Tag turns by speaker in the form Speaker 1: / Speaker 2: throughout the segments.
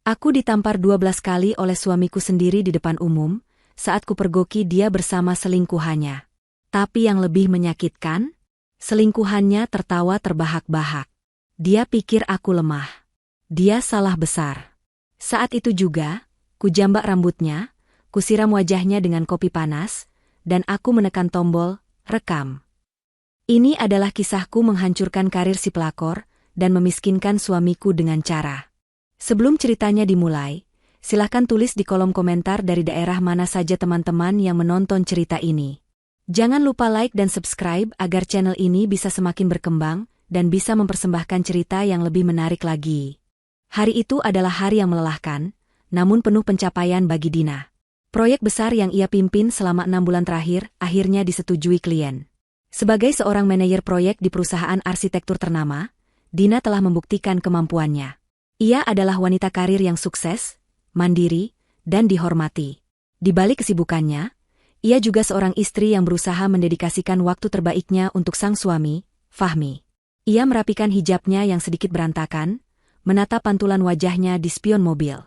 Speaker 1: Aku ditampar 12 kali oleh suamiku sendiri di depan umum, saat kupergoki dia bersama selingkuhannya. Tapi yang lebih menyakitkan, selingkuhannya tertawa terbahak-bahak. Dia pikir aku lemah. Dia salah besar. Saat itu juga, kujambak rambutnya, kusiram wajahnya dengan kopi panas, dan aku menekan tombol, rekam. Ini adalah kisahku menghancurkan karir si pelakor, dan memiskinkan suamiku dengan cara. Sebelum ceritanya dimulai, silahkan tulis di kolom komentar dari daerah mana saja teman-teman yang menonton cerita ini. Jangan lupa like dan subscribe agar channel ini bisa semakin berkembang, dan bisa mempersembahkan cerita yang lebih menarik lagi. Hari itu adalah hari yang melelahkan, namun penuh pencapaian bagi Dina. Proyek besar yang ia pimpin selama 6 bulan terakhir akhirnya disetujui klien. Sebagai seorang manajer proyek di perusahaan arsitektur ternama, Dina telah membuktikan kemampuannya. Ia adalah wanita karir yang sukses, mandiri, dan dihormati. Di balik kesibukannya, ia juga seorang istri yang berusaha mendedikasikan waktu terbaiknya untuk sang suami, Fahmi. Ia merapikan hijabnya yang sedikit berantakan, menatap pantulan wajahnya di spion mobil.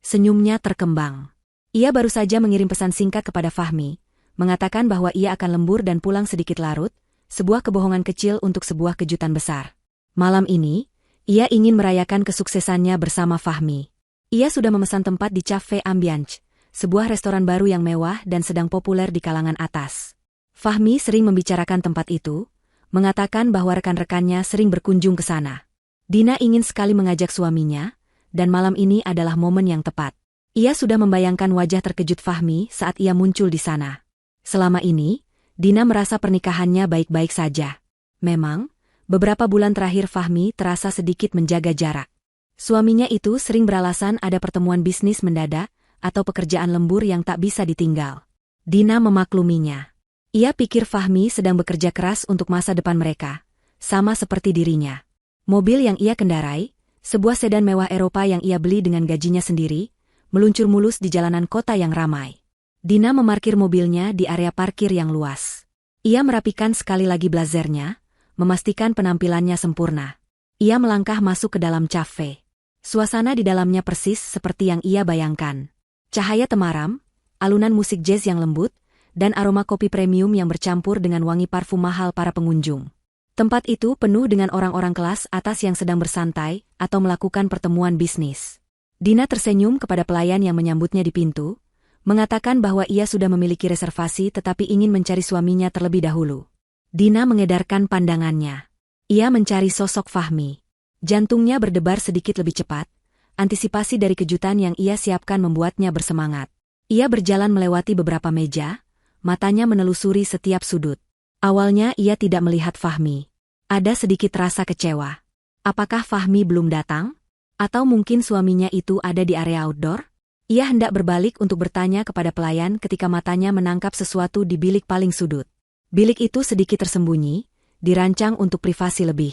Speaker 1: Senyumnya terkembang. Ia baru saja mengirim pesan singkat kepada Fahmi, mengatakan bahwa ia akan lembur dan pulang sedikit larut, sebuah kebohongan kecil untuk sebuah kejutan besar. Malam ini, ia ingin merayakan kesuksesannya bersama Fahmi. Ia sudah memesan tempat di Cafe Ambiance, sebuah restoran baru yang mewah dan sedang populer di kalangan atas. Fahmi sering membicarakan tempat itu, mengatakan bahwa rekan-rekannya sering berkunjung ke sana. Dina ingin sekali mengajak suaminya, dan malam ini adalah momen yang tepat. Ia sudah membayangkan wajah terkejut Fahmi saat ia muncul di sana. Selama ini, Dina merasa pernikahannya baik-baik saja. Memang, beberapa bulan terakhir Fahmi terasa sedikit menjaga jarak. Suaminya itu sering beralasan ada pertemuan bisnis mendadak, atau pekerjaan lembur yang tak bisa ditinggal. Dina memakluminya. Ia pikir Fahmi sedang bekerja keras untuk masa depan mereka, sama seperti dirinya. Mobil yang ia kendarai, sebuah sedan mewah Eropa yang ia beli dengan gajinya sendiri, meluncur mulus di jalanan kota yang ramai. Dina memarkir mobilnya di area parkir yang luas. Ia merapikan sekali lagi blazernya, memastikan penampilannya sempurna. Ia melangkah masuk ke dalam cafe. Suasana di dalamnya persis seperti yang ia bayangkan. Cahaya temaram, alunan musik jazz yang lembut, dan aroma kopi premium yang bercampur dengan wangi parfum mahal para pengunjung. Tempat itu penuh dengan orang-orang kelas atas yang sedang bersantai atau melakukan pertemuan bisnis. Dina tersenyum kepada pelayan yang menyambutnya di pintu, mengatakan bahwa ia sudah memiliki reservasi tetapi ingin mencari suaminya terlebih dahulu. Dina mengedarkan pandangannya. Ia mencari sosok Fahmi. Jantungnya berdebar sedikit lebih cepat. Antisipasi dari kejutan yang ia siapkan membuatnya bersemangat. Ia berjalan melewati beberapa meja, matanya menelusuri setiap sudut. Awalnya ia tidak melihat Fahmi. Ada sedikit rasa kecewa. Apakah Fahmi belum datang? Atau mungkin suaminya itu ada di area outdoor? Ia hendak berbalik untuk bertanya kepada pelayan ketika matanya menangkap sesuatu di bilik paling sudut. Bilik itu sedikit tersembunyi, dirancang untuk privasi lebih.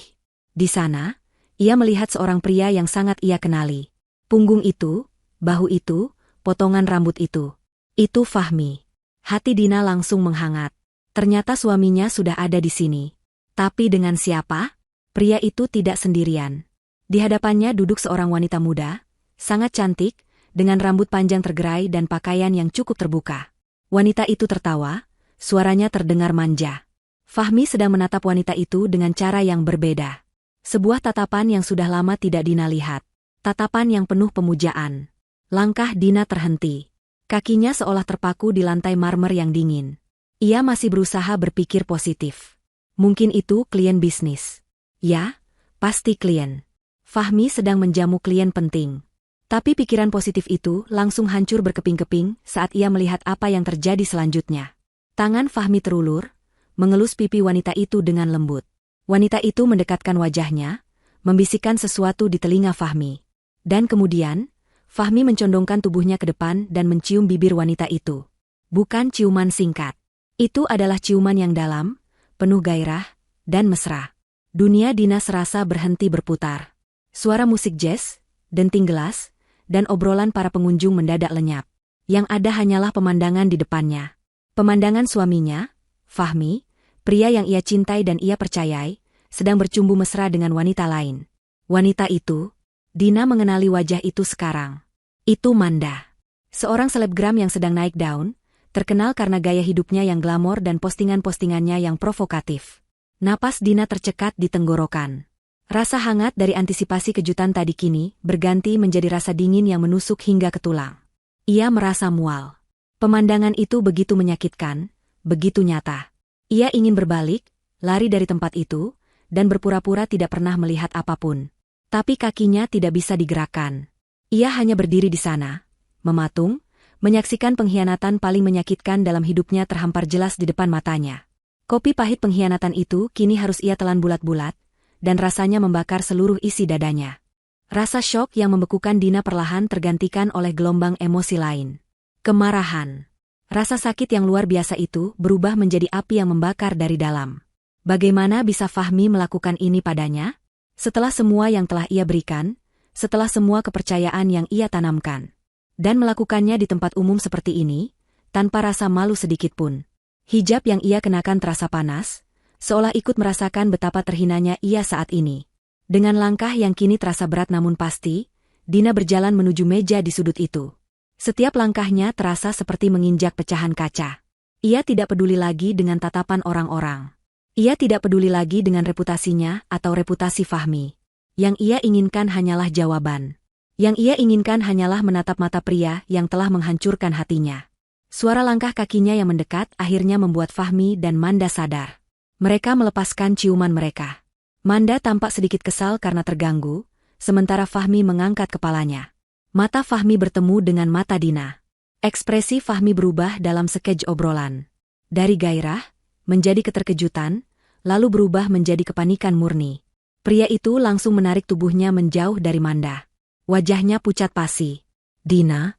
Speaker 1: Di sana, ia melihat seorang pria yang sangat ia kenali. Punggung itu, bahu itu, potongan rambut itu. Itu Fahmi. Hati Dina langsung menghangat. Ternyata suaminya sudah ada di sini. Tapi dengan siapa? Pria itu tidak sendirian. Di hadapannya duduk seorang wanita muda, sangat cantik, dengan rambut panjang tergerai dan pakaian yang cukup terbuka. Wanita itu tertawa, suaranya terdengar manja. Fahmi sedang menatap wanita itu dengan cara yang berbeda. Sebuah tatapan yang sudah lama tidak Dina lihat. Tatapan yang penuh pemujaan. Langkah Dina terhenti. Kakinya seolah terpaku di lantai marmer yang dingin. Ia masih berusaha berpikir positif. Mungkin itu klien bisnis. Ya, pasti klien. Fahmi sedang menjamu klien penting. Tapi pikiran positif itu langsung hancur berkeping-keping saat ia melihat apa yang terjadi selanjutnya. Tangan Fahmi terulur, mengelus pipi wanita itu dengan lembut. Wanita itu mendekatkan wajahnya, membisikkan sesuatu di telinga Fahmi. Dan kemudian, Fahmi mencondongkan tubuhnya ke depan dan mencium bibir wanita itu. Bukan ciuman singkat. Itu adalah ciuman yang dalam, penuh gairah, dan mesra. Dunia Dina serasa berhenti berputar. Suara musik jazz, denting gelas, dan obrolan para pengunjung mendadak lenyap. Yang ada hanyalah pemandangan di depannya. Pemandangan suaminya, Fahmi, pria yang ia cintai dan ia percayai, sedang bercumbu mesra dengan wanita lain. Wanita itu, Dina mengenali wajah itu sekarang. Itu Manda. Seorang selebgram yang sedang naik daun, terkenal karena gaya hidupnya yang glamor dan postingan-postingannya yang provokatif. Napas Dina tercekat di tenggorokan. Rasa hangat dari antisipasi kejutan tadi kini berganti menjadi rasa dingin yang menusuk hingga ke tulang. Ia merasa mual. Pemandangan itu begitu menyakitkan, begitu nyata. Ia ingin berbalik, lari dari tempat itu, dan berpura-pura tidak pernah melihat apapun. Tapi kakinya tidak bisa digerakkan. Ia hanya berdiri di sana, mematung, menyaksikan pengkhianatan paling menyakitkan dalam hidupnya terhampar jelas di depan matanya. Kopi pahit pengkhianatan itu kini harus ia telan bulat-bulat, dan rasanya membakar seluruh isi dadanya. Rasa syok yang membekukan Dina perlahan tergantikan oleh gelombang emosi lain. Kemarahan. Rasa sakit yang luar biasa itu berubah menjadi api yang membakar dari dalam. Bagaimana bisa Fahmi melakukan ini padanya? Setelah semua yang telah ia berikan, setelah semua kepercayaan yang ia tanamkan. Dan melakukannya di tempat umum seperti ini, tanpa rasa malu sedikitpun. Hijab yang ia kenakan terasa panas, seolah ikut merasakan betapa terhinanya ia saat ini. Dengan langkah yang kini terasa berat namun pasti, Dina berjalan menuju meja di sudut itu. Setiap langkahnya terasa seperti menginjak pecahan kaca. Ia tidak peduli lagi dengan tatapan orang-orang. Ia tidak peduli lagi dengan reputasinya atau reputasi Fahmi. Yang ia inginkan hanyalah jawaban. Yang ia inginkan hanyalah menatap mata pria yang telah menghancurkan hatinya. Suara langkah kakinya yang mendekat akhirnya membuat Fahmi dan Manda sadar. Mereka melepaskan ciuman mereka. Manda tampak sedikit kesal karena terganggu, sementara Fahmi mengangkat kepalanya. Mata Fahmi bertemu dengan mata Dina. Ekspresi Fahmi berubah dalam sekej obrolan. Dari gairah, menjadi keterkejutan, lalu berubah menjadi kepanikan murni. Pria itu langsung menarik tubuhnya menjauh dari Manda. Wajahnya pucat pasi. "Dina?"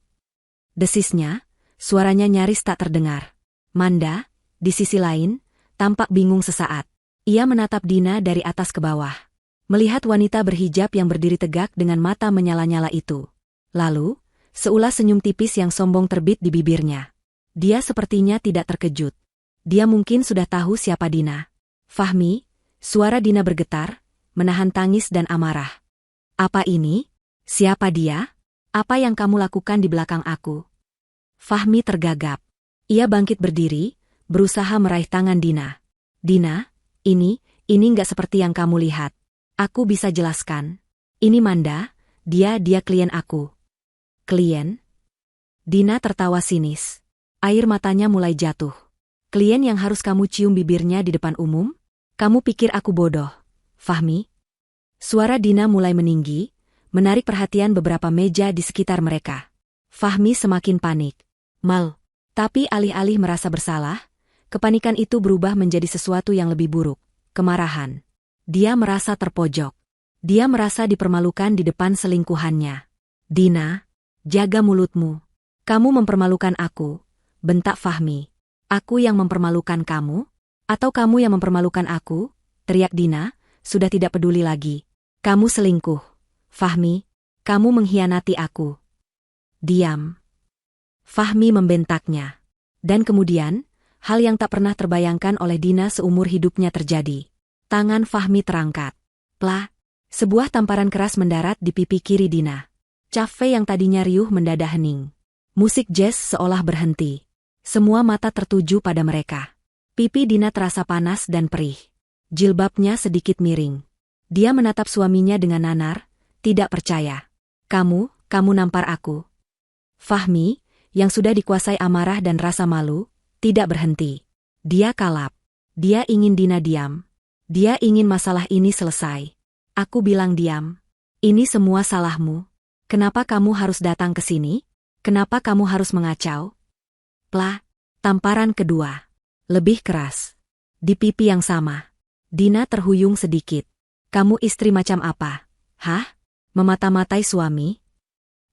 Speaker 1: Desisnya, suaranya nyaris tak terdengar. Manda, di sisi lain, tampak bingung sesaat. Ia menatap Dina dari atas ke bawah. Melihat wanita berhijab yang berdiri tegak dengan mata menyala-nyala itu. Lalu, seulas senyum tipis yang sombong terbit di bibirnya. Dia sepertinya tidak terkejut. Dia mungkin sudah tahu siapa Dina. "Fahmi," suara Dina bergetar, menahan tangis dan amarah. "Apa ini? Siapa dia? Apa yang kamu lakukan di belakang aku?" Fahmi tergagap. Ia bangkit berdiri, berusaha meraih tangan Dina. "Dina, ini nggak seperti yang kamu lihat. Aku bisa jelaskan. Ini Manda, dia klien aku." "Klien?" Dina tertawa sinis. Air matanya mulai jatuh. "Klien yang harus kamu cium bibirnya di depan umum? Kamu pikir aku bodoh, Fahmi?" Suara Dina mulai meninggi, menarik perhatian beberapa meja di sekitar mereka. Fahmi semakin panik. Tapi alih-alih merasa bersalah, kepanikan itu berubah menjadi sesuatu yang lebih buruk, kemarahan. Dia merasa terpojok. Dia merasa dipermalukan di depan selingkuhannya. "Dina, jaga mulutmu. Kamu mempermalukan aku," bentak Fahmi. "Aku yang mempermalukan kamu? Atau kamu yang mempermalukan aku?" teriak Dina, sudah tidak peduli lagi. "Kamu selingkuh. Fahmi, kamu mengkhianati aku." "Diam." Fahmi membentaknya. Dan kemudian, hal yang tak pernah terbayangkan oleh Dina seumur hidupnya terjadi. Tangan Fahmi terangkat. Plah! Sebuah tamparan keras mendarat di pipi kiri Dina. Cafe yang tadinya riuh mendadak hening. Musik jazz seolah berhenti. Semua mata tertuju pada mereka. Pipi Dina terasa panas dan perih. Jilbabnya sedikit miring. Dia menatap suaminya dengan nanar, tidak percaya. Kamu nampar aku." Fahmi, yang sudah dikuasai amarah dan rasa malu, tidak berhenti. Dia kalap. Dia ingin Dina diam. Dia ingin masalah ini selesai. "Aku bilang diam. Ini semua salahmu. Kenapa kamu harus datang ke sini? Kenapa kamu harus mengacau?" Plah! Tamparan kedua. Lebih keras. Di pipi yang sama. Dina terhuyung sedikit. "Kamu istri macam apa? Hah? Memata-matai suami?"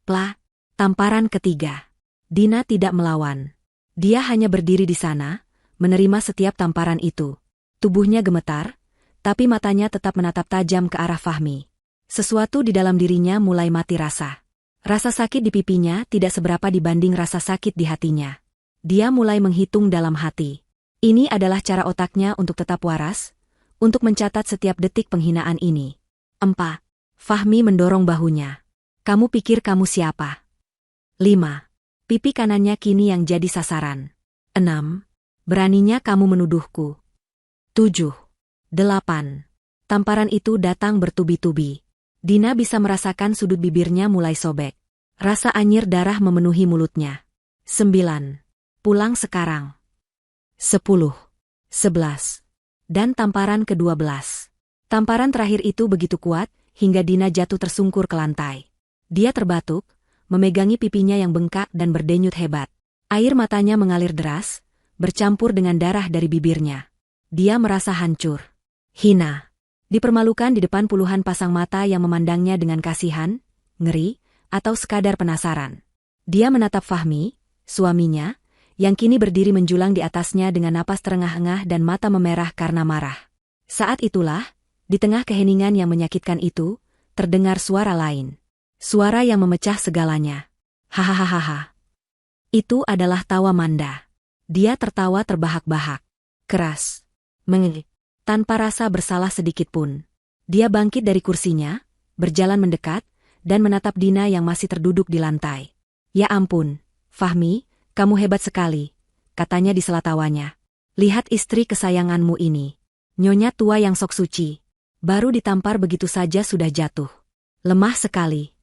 Speaker 1: Plah! Tamparan ketiga. Dina tidak melawan. Dia hanya berdiri di sana, menerima setiap tamparan itu. Tubuhnya gemetar, tapi matanya tetap menatap tajam ke arah Fahmi. Sesuatu di dalam dirinya mulai mati rasa. Rasa sakit di pipinya tidak seberapa dibanding rasa sakit di hatinya. Dia mulai menghitung dalam hati. Ini adalah cara otaknya untuk tetap waras, untuk mencatat setiap detik penghinaan ini. 4. Fahmi mendorong bahunya. "Kamu pikir kamu siapa? 5. Pipi kanannya kini yang jadi sasaran. 6. Beraninya kamu menuduhku. 7. 8. Tamparan itu datang bertubi-tubi. Dina bisa merasakan sudut bibirnya mulai sobek. Rasa anyir darah memenuhi mulutnya. 9. Pulang sekarang. 10. 11. Dan tamparan ke-12. Tamparan terakhir itu begitu kuat, hingga Dina jatuh tersungkur ke lantai. Dia terbatuk, memegangi pipinya yang bengkak dan berdenyut hebat. Air matanya mengalir deras, bercampur dengan darah dari bibirnya. Dia merasa hancur, hina, dipermalukan di depan puluhan pasang mata yang memandangnya dengan kasihan, ngeri, atau sekadar penasaran. Dia menatap Fahmi, suaminya, yang kini berdiri menjulang di atasnya dengan napas terengah-engah dan mata memerah karena marah. Saat itulah, di tengah keheningan yang menyakitkan itu, terdengar suara lain. Suara yang memecah segalanya. Hahaha. Itu adalah tawa Manda. Dia tertawa terbahak-bahak. Keras. Mengejek. Tanpa rasa bersalah sedikitpun. Dia bangkit dari kursinya, berjalan mendekat, dan menatap Dina yang masih terduduk di lantai. Ya ampun, Fahmi, kamu hebat sekali, katanya di sela tawanya. Lihat istri kesayanganmu ini. Nyonya tua yang sok suci. Baru ditampar begitu saja sudah jatuh. Lemah sekali.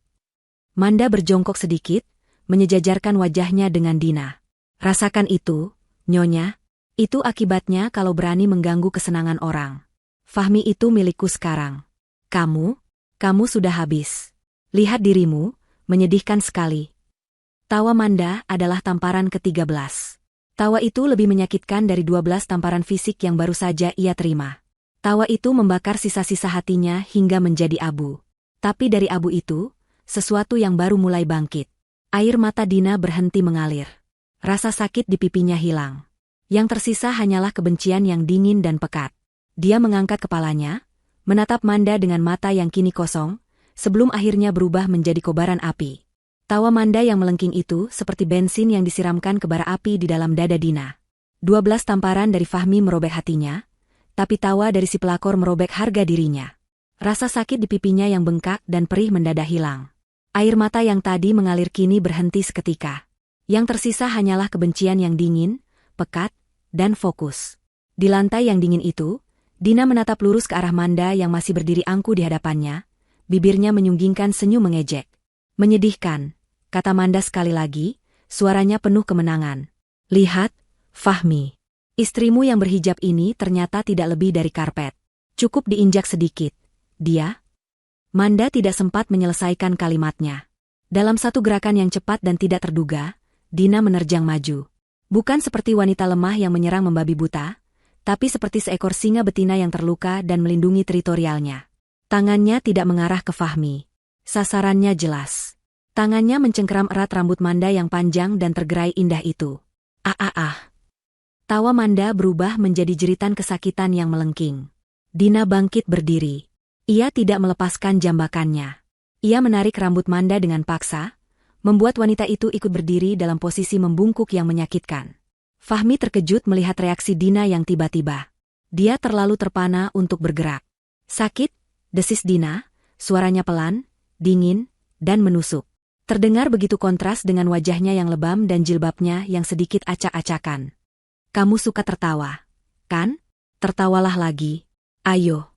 Speaker 1: Manda berjongkok sedikit, menyejajarkan wajahnya dengan Dina. Rasakan itu, Nyonya. Itu akibatnya kalau berani mengganggu kesenangan orang. Fahmi itu milikku sekarang. Kamu sudah habis. Lihat dirimu, menyedihkan sekali. Tawa Manda adalah tamparan ke-13. Tawa itu lebih menyakitkan dari 12 tamparan fisik yang baru saja ia terima. Tawa itu membakar sisa-sisa hatinya hingga menjadi abu. Tapi dari abu itu, sesuatu yang baru mulai bangkit. Air mata Dina berhenti mengalir. Rasa sakit di pipinya hilang. Yang tersisa hanyalah kebencian yang dingin dan pekat. Dia mengangkat kepalanya, menatap Manda dengan mata yang kini kosong, sebelum akhirnya berubah menjadi kobaran api. Tawa Manda yang melengking itu seperti bensin yang disiramkan ke bara api di dalam dada Dina. 12 tamparan dari Fahmi merobek hatinya, tapi tawa dari si pelakor merobek harga dirinya. Rasa sakit di pipinya yang bengkak dan perih mendadak hilang. Air mata yang tadi mengalir kini berhenti seketika. Yang tersisa hanyalah kebencian yang dingin, pekat, dan fokus. Di lantai yang dingin itu, Dina menatap lurus ke arah Manda yang masih berdiri angkuh di hadapannya, bibirnya menyunggingkan senyum mengejek. Menyedihkan, kata Manda sekali lagi, suaranya penuh kemenangan. Lihat, Fahmi. Istrimu yang berhijab ini ternyata tidak lebih dari karpet. Cukup diinjak sedikit. Dia? Manda tidak sempat menyelesaikan kalimatnya. Dalam satu gerakan yang cepat dan tidak terduga, Dina menerjang maju. Bukan seperti wanita lemah yang menyerang membabi buta, tapi seperti seekor singa betina yang terluka dan melindungi teritorialnya. Tangannya tidak mengarah ke Fahmi. Sasarannya jelas. Tangannya mencengkeram erat rambut Manda yang panjang dan tergerai indah itu. Ah. Tawa Manda berubah menjadi jeritan kesakitan yang melengking. Dina bangkit berdiri. Ia tidak melepaskan jambakannya. Ia menarik rambut Manda dengan paksa, membuat wanita itu ikut berdiri dalam posisi membungkuk yang menyakitkan. Fahmi terkejut melihat reaksi Dina yang tiba-tiba. Dia terlalu terpana untuk bergerak. Sakit, desis Dina, suaranya pelan, dingin, dan menusuk. Terdengar begitu kontras dengan wajahnya yang lebam dan jilbabnya yang sedikit acak-acakan. Kamu suka tertawa, kan? Tertawalah lagi. Ayo.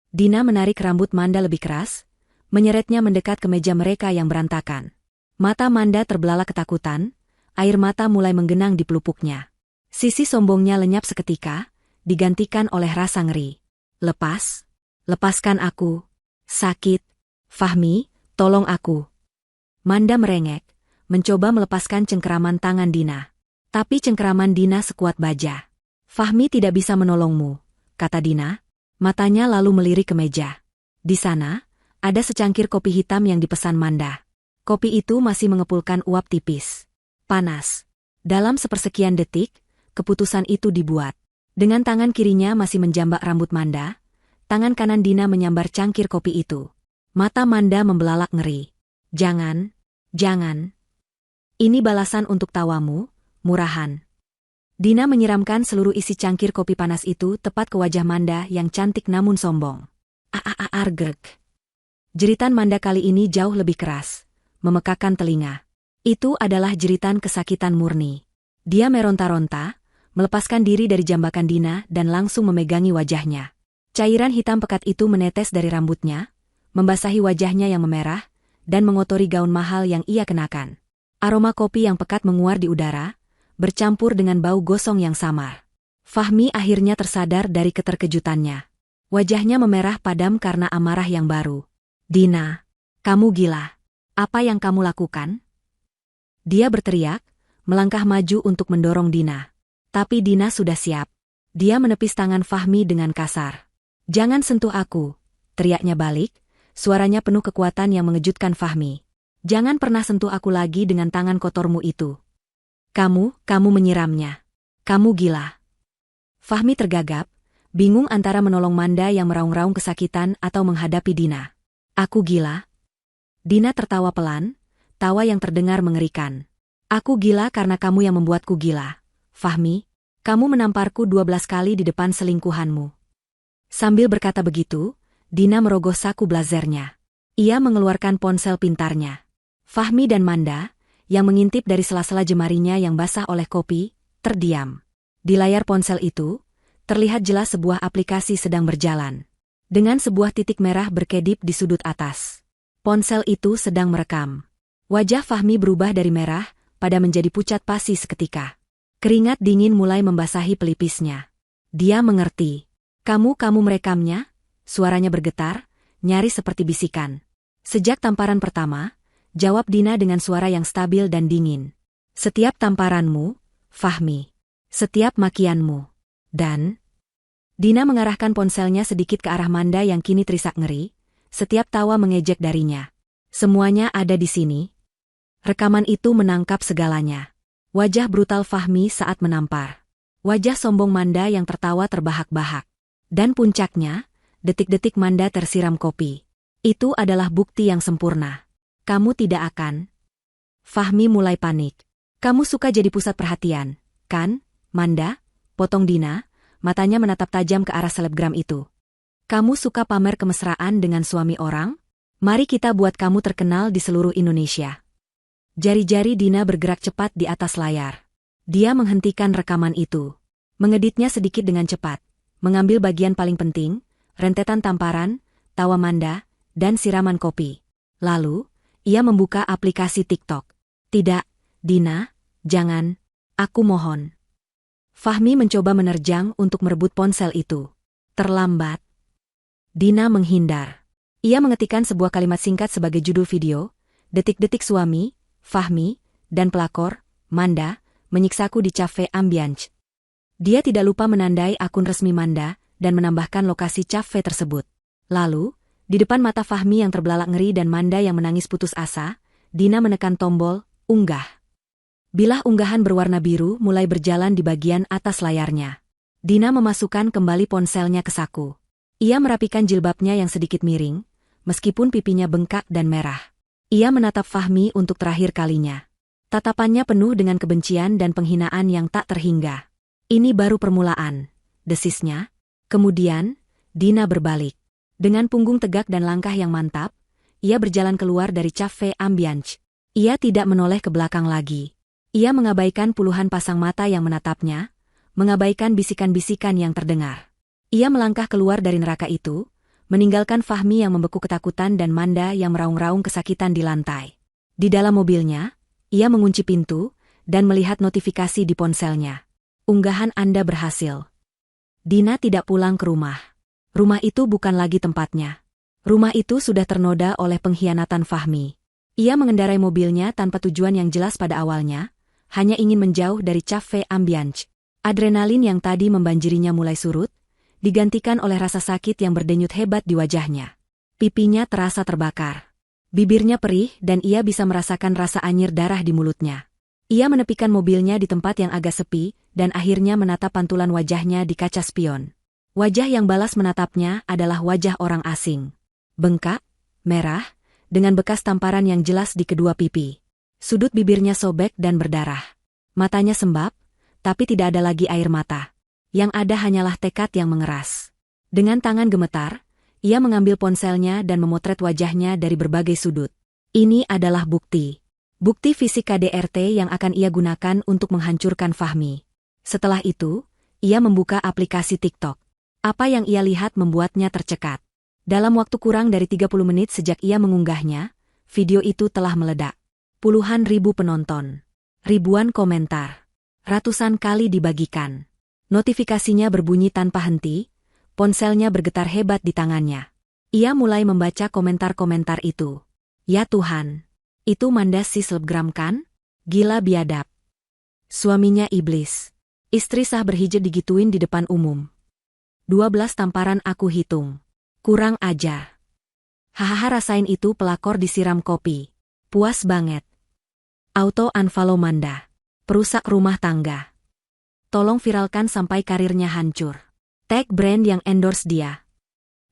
Speaker 1: Dina menarik rambut Manda lebih keras, menyeretnya mendekat ke meja mereka yang berantakan. Mata Manda terbelalak ketakutan, air mata mulai menggenang di pelupuknya. Sisi sombongnya lenyap seketika, digantikan oleh rasa ngeri. Lepaskan aku. Sakit. Fahmi, tolong aku. Manda merengek, mencoba melepaskan cengkeraman tangan Dina. Tapi cengkeraman Dina sekuat baja. Fahmi tidak bisa menolongmu, kata Dina. Matanya lalu melirik ke meja. Di sana, ada secangkir kopi hitam yang dipesan Manda. Kopi itu masih mengepulkan uap tipis. Panas. Dalam sepersekian detik, keputusan itu dibuat. Dengan tangan kirinya masih menjambak rambut Manda, tangan kanan Dina menyambar cangkir kopi itu. Mata Manda membelalak ngeri. Jangan. Ini balasan untuk tawamu, murahan. Dina menyiramkan seluruh isi cangkir kopi panas itu tepat ke wajah Manda yang cantik namun sombong. Argek. Jeritan Manda kali ini jauh lebih keras, memekakan telinga. Itu adalah jeritan kesakitan murni. Dia meronta-ronta, melepaskan diri dari jambakan Dina dan langsung memegangi wajahnya. Cairan hitam pekat itu menetes dari rambutnya, membasahi wajahnya yang memerah, dan mengotori gaun mahal yang ia kenakan. Aroma kopi yang pekat menguar di udara, bercampur dengan bau gosong yang samar. Fahmi akhirnya tersadar dari keterkejutannya. Wajahnya memerah padam karena amarah yang baru. "Dina, kamu gila. Apa yang kamu lakukan?" Dia berteriak, melangkah maju untuk mendorong Dina. Tapi Dina sudah siap. Dia menepis tangan Fahmi dengan kasar. "Jangan sentuh aku," teriaknya balik, suaranya penuh kekuatan yang mengejutkan Fahmi. "Jangan pernah sentuh aku lagi dengan tangan kotormu itu. Kamu menyiramnya. Kamu gila." Fahmi tergagap, bingung antara menolong Manda yang meraung-raung kesakitan atau menghadapi Dina. "Aku gila?" Dina tertawa pelan, tawa yang terdengar mengerikan. "Aku gila karena kamu yang membuatku gila. Fahmi, kamu menamparku 12 kali di depan selingkuhanmu." Sambil berkata begitu, Dina merogoh saku blazernya. Ia mengeluarkan ponsel pintarnya. Fahmi dan Manda, yang mengintip dari sela-sela jemarinya yang basah oleh kopi, terdiam. Di layar ponsel itu, terlihat jelas sebuah aplikasi sedang berjalan. Dengan sebuah titik merah berkedip di sudut atas. Ponsel itu sedang merekam. Wajah Fahmi berubah dari merah pada menjadi pucat pasi seketika. Keringat dingin mulai membasahi pelipisnya. Dia mengerti. Kamu merekamnya?" Suaranya bergetar, nyaris seperti bisikan. "Sejak tamparan pertama," jawab Dina dengan suara yang stabil dan dingin. "Setiap tamparanmu, Fahmi. Setiap makianmu. Dan..." Dina mengarahkan ponselnya sedikit ke arah Manda yang kini terisak ngeri, setiap tawa mengejek darinya. "Semuanya ada di sini." Rekaman itu menangkap segalanya. Wajah brutal Fahmi saat menampar. Wajah sombong Manda yang tertawa terbahak-bahak. Dan puncaknya, detik-detik Manda tersiram kopi. Itu adalah bukti yang sempurna. "Kamu tidak akan..." Fahmi mulai panik. "Kamu suka jadi pusat perhatian, kan, Manda?" potong Dina, matanya menatap tajam ke arah selebgram itu. "Kamu suka pamer kemesraan dengan suami orang? Mari kita buat kamu terkenal di seluruh Indonesia." Jari-jari Dina bergerak cepat di atas layar. Dia menghentikan rekaman itu. Mengeditnya sedikit dengan cepat. Mengambil bagian paling penting, rentetan tamparan, tawa Manda, dan siraman kopi. Lalu, ia membuka aplikasi TikTok. "Tidak, Dina, jangan. Aku mohon." Fahmi mencoba menerjang untuk merebut ponsel itu. Terlambat. Dina menghindar. Ia mengetikkan sebuah kalimat singkat sebagai judul video, "Detik-detik suami, Fahmi, dan pelakor, Manda, menyiksaku di cafe Ambiance." Dia tidak lupa menandai akun resmi Manda dan menambahkan lokasi cafe tersebut. Lalu, di depan mata Fahmi yang terbelalak ngeri dan Manda yang menangis putus asa, Dina menekan tombol "Unggah". Bilah unggahan berwarna biru mulai berjalan di bagian atas layarnya. Dina memasukkan kembali ponselnya ke saku. Ia merapikan jilbabnya yang sedikit miring, meskipun pipinya bengkak dan merah. Ia menatap Fahmi untuk terakhir kalinya. Tatapannya penuh dengan kebencian dan penghinaan yang tak terhingga. "Ini baru permulaan," desisnya. Kemudian, Dina berbalik. Dengan punggung tegak dan langkah yang mantap, ia berjalan keluar dari cafe Ambiance. Ia tidak menoleh ke belakang lagi. Ia mengabaikan puluhan pasang mata yang menatapnya, mengabaikan bisikan-bisikan yang terdengar. Ia melangkah keluar dari neraka itu, meninggalkan Fahmi yang membeku ketakutan dan Manda yang meraung-raung kesakitan di lantai. Di dalam mobilnya, ia mengunci pintu dan melihat notifikasi di ponselnya. "Unggahan Anda berhasil." Dina tidak pulang ke rumah. Rumah itu bukan lagi tempatnya. Rumah itu sudah ternoda oleh pengkhianatan Fahmi. Ia mengendarai mobilnya tanpa tujuan yang jelas pada awalnya, hanya ingin menjauh dari cafe Ambiance. Adrenalin yang tadi membanjirinya mulai surut, digantikan oleh rasa sakit yang berdenyut hebat di wajahnya. Pipinya terasa terbakar. Bibirnya perih dan ia bisa merasakan rasa anyir darah di mulutnya. Ia menepikan mobilnya di tempat yang agak sepi, dan akhirnya menatap pantulan wajahnya di kaca spion. Wajah yang balas menatapnya adalah wajah orang asing. Bengkak, merah, dengan bekas tamparan yang jelas di kedua pipi. Sudut bibirnya sobek dan berdarah. Matanya sembab, tapi tidak ada lagi air mata. Yang ada hanyalah tekad yang mengeras. Dengan tangan gemetar, ia mengambil ponselnya dan memotret wajahnya dari berbagai sudut. Ini adalah bukti. Bukti fisik KDRT yang akan ia gunakan untuk menghancurkan Fahmi. Setelah itu, ia membuka aplikasi TikTok. Apa yang ia lihat membuatnya tercekat. Dalam waktu kurang dari 30 menit sejak ia mengunggahnya, video itu telah meledak. Puluhan ribu penonton. Ribuan komentar. Ratusan kali dibagikan. Notifikasinya berbunyi tanpa henti, ponselnya bergetar hebat di tangannya. Ia mulai membaca komentar-komentar itu. Ya Tuhan, itu Manda si selebgram kan? Gila biadab. Suaminya iblis. Istri sah berhijab digituin di depan umum. 12 tamparan aku hitung. Kurang ajar. Hahaha rasain itu pelakor disiram kopi. Puas banget. Auto unfollow Manda. Perusak rumah tangga. Tolong viralkan sampai karirnya hancur. Tag brand yang endorse dia.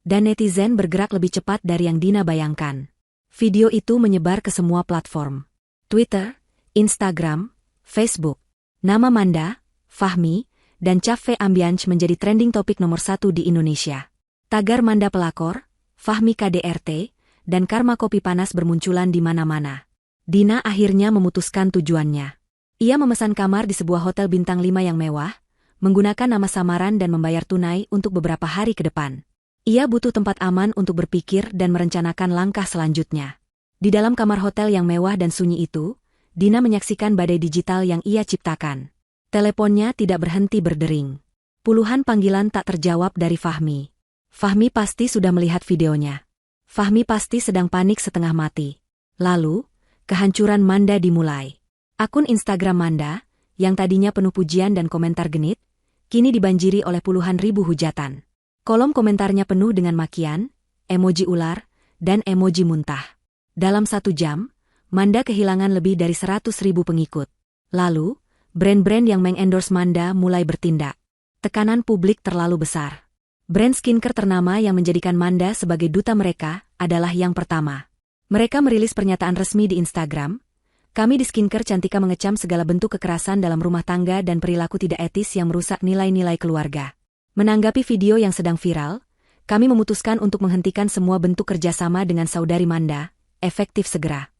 Speaker 1: Dan netizen bergerak lebih cepat dari yang Dina bayangkan. Video itu menyebar ke semua platform. Twitter, Instagram, Facebook. Nama Manda, Fahmi, dan Cafe Ambiance menjadi trending topik nomor 1 di Indonesia. Tagar Manda pelakor, Fahmi KDRT, dan Karma kopi panas bermunculan di mana-mana. Dina akhirnya memutuskan tujuannya. Ia memesan kamar di sebuah hotel bintang 5 yang mewah, menggunakan nama samaran dan membayar tunai untuk beberapa hari ke depan. Ia butuh tempat aman untuk berpikir dan merencanakan langkah selanjutnya. Di dalam kamar hotel yang mewah dan sunyi itu, Dina menyaksikan badai digital yang ia ciptakan. Teleponnya tidak berhenti berdering. Puluhan panggilan tak terjawab dari Fahmi. Fahmi pasti sudah melihat videonya. Fahmi pasti sedang panik setengah mati. Lalu, kehancuran Manda dimulai. Akun Instagram Manda, yang tadinya penuh pujian dan komentar genit, kini dibanjiri oleh puluhan ribu hujatan. Kolom komentarnya penuh dengan makian, emoji ular, dan emoji muntah. Dalam 1 jam, Manda kehilangan lebih dari 100.000 pengikut. Lalu, brand-brand yang mengendorse Manda mulai bertindak. Tekanan publik terlalu besar. Brand skincare ternama yang menjadikan Manda sebagai duta mereka adalah yang pertama. Mereka merilis pernyataan resmi di Instagram. Kami di Skincare Cantika mengecam segala bentuk kekerasan dalam rumah tangga dan perilaku tidak etis yang merusak nilai-nilai keluarga. Menanggapi video yang sedang viral, kami memutuskan untuk menghentikan semua bentuk kerjasama dengan saudari Manda, efektif segera.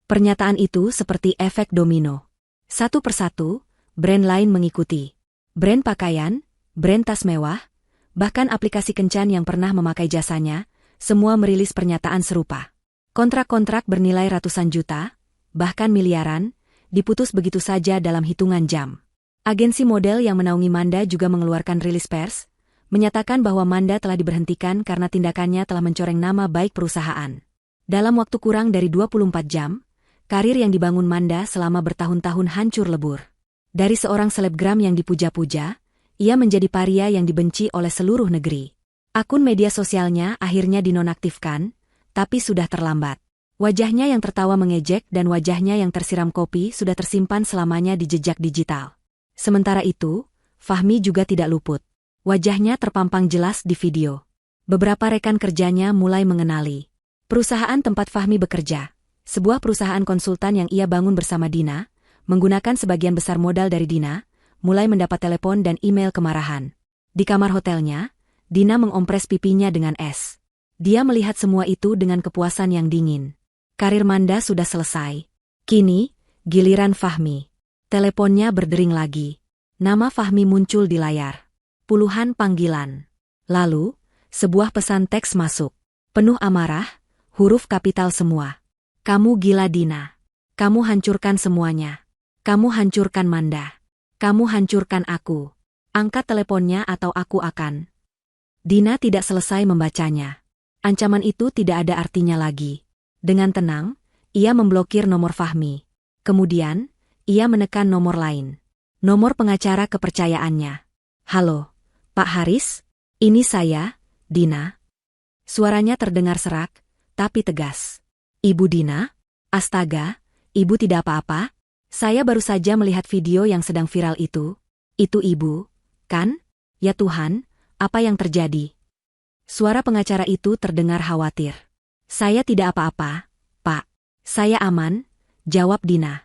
Speaker 1: Pernyataan itu seperti efek domino. Satu persatu, brand lain mengikuti. Brand pakaian, brand tas mewah, bahkan aplikasi kencan yang pernah memakai jasanya, semua merilis pernyataan serupa. Kontrak-kontrak bernilai ratusan juta, bahkan miliaran, diputus begitu saja dalam hitungan jam. Agensi model yang menaungi Manda juga mengeluarkan rilis pers, menyatakan bahwa Manda telah diberhentikan karena tindakannya telah mencoreng nama baik perusahaan. Dalam waktu kurang dari 24 jam, karir yang dibangun Manda selama bertahun-tahun hancur lebur. Dari seorang selebgram yang dipuja-puja, ia menjadi paria yang dibenci oleh seluruh negeri. Akun media sosialnya akhirnya dinonaktifkan, tapi sudah terlambat. Wajahnya yang tertawa mengejek dan wajahnya yang tersiram kopi sudah tersimpan selamanya di jejak digital. Sementara itu, Fahmi juga tidak luput. Wajahnya terpampang jelas di video. Beberapa rekan kerjanya mulai mengenali. Perusahaan tempat Fahmi bekerja, sebuah perusahaan konsultan yang ia bangun bersama Dina, menggunakan sebagian besar modal dari Dina, mulai mendapat telepon dan email kemarahan. Di kamar hotelnya, Dina mengompres pipinya dengan es. Dia melihat semua itu dengan kepuasan yang dingin. Karir Manda sudah selesai. Kini, giliran Fahmi. Teleponnya berdering lagi. Nama Fahmi muncul di layar. Puluhan panggilan. Lalu, sebuah pesan teks masuk. Penuh amarah, huruf kapital semua. Kamu gila Dina. Kamu hancurkan semuanya. Kamu hancurkan Manda. Kamu hancurkan aku. Angkat teleponnya atau aku akan. Dina tidak selesai membacanya. Ancaman itu tidak ada artinya lagi. Dengan tenang, ia memblokir nomor Fahmi. Kemudian, ia menekan nomor lain. Nomor pengacara kepercayaannya. Halo, Pak Haris? Ini saya, Dina. Suaranya terdengar serak, tapi tegas. Ibu Dina? Astaga, Ibu tidak apa-apa? Saya baru saja melihat video yang sedang viral itu. Itu Ibu, kan? Ya Tuhan, apa yang terjadi? Suara pengacara itu terdengar khawatir. Saya tidak apa-apa, Pak. Saya aman, jawab Dina.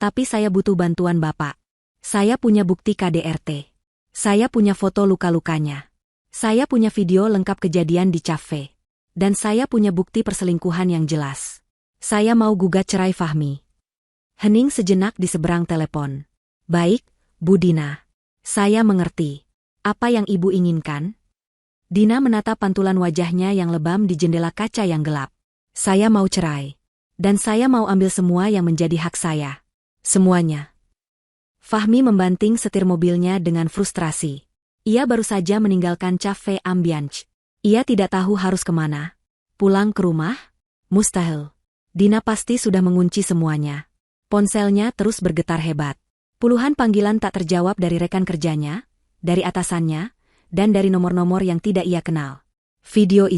Speaker 1: Tapi saya butuh bantuan Bapak. Saya punya bukti KDRT. Saya punya foto luka-lukanya. Saya punya video lengkap kejadian di cafe. Dan saya punya bukti perselingkuhan yang jelas. Saya mau gugat cerai Fahmi. Hening sejenak di seberang telepon. Baik, Bu Dina. Saya mengerti. Apa yang Ibu inginkan? Dina menatap pantulan wajahnya yang lebam di jendela kaca yang gelap. Saya mau cerai. Dan saya mau ambil semua yang menjadi hak saya. Semuanya. Fahmi membanting setir mobilnya dengan frustrasi. Ia baru saja meninggalkan cafe ambiance. Ia tidak tahu harus kemana. Pulang ke rumah? Mustahil. Dina pasti sudah mengunci semuanya. Ponselnya terus bergetar hebat. Puluhan panggilan tak terjawab dari rekan kerjanya, dari atasannya, dan dari nomor-nomor yang tidak ia kenal. Video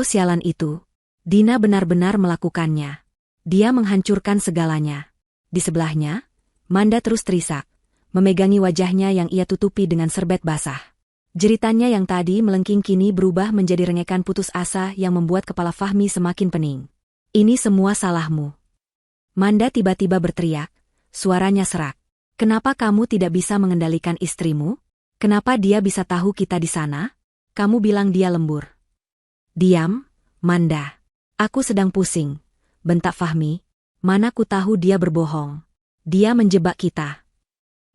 Speaker 1: sialan itu. Dina benar-benar melakukannya. Dia menghancurkan segalanya. Di sebelahnya, Manda terus terisak, memegangi wajahnya yang ia tutupi dengan serbet basah. Jeritannya yang tadi melengking kini berubah menjadi rengekan putus asa yang membuat kepala Fahmi semakin pening. Ini semua salahmu. Manda tiba-tiba berteriak, suaranya serak. Kenapa kamu tidak bisa mengendalikan istrimu? Kenapa dia bisa tahu kita di sana? Kamu bilang dia lembur. Diam, Manda. Aku sedang pusing, bentak Fahmi. Mana ku tahu dia berbohong. Dia menjebak kita.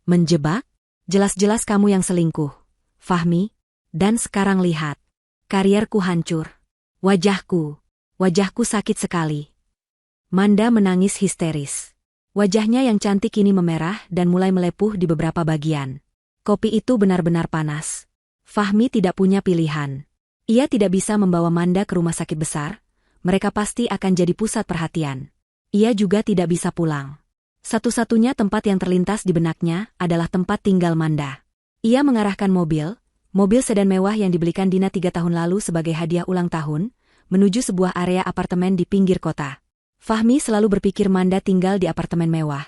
Speaker 1: Menjebak? Jelas-jelas kamu yang selingkuh, Fahmi. Dan sekarang lihat. Karierku hancur. Wajahku sakit sekali. Manda menangis histeris. Wajahnya yang cantik kini memerah dan mulai melepuh di beberapa bagian. Kopi itu benar-benar panas. Fahmi tidak punya pilihan. Ia tidak bisa membawa Manda ke rumah sakit besar. Mereka pasti akan jadi pusat perhatian. Ia juga tidak bisa pulang. Satu-satunya tempat yang terlintas di benaknya adalah tempat tinggal Manda. Ia mengarahkan mobil sedan mewah yang dibelikan Dina 3 tahun lalu sebagai hadiah ulang tahun, menuju sebuah area apartemen di pinggir kota. Fahmi selalu berpikir Manda tinggal di apartemen mewah,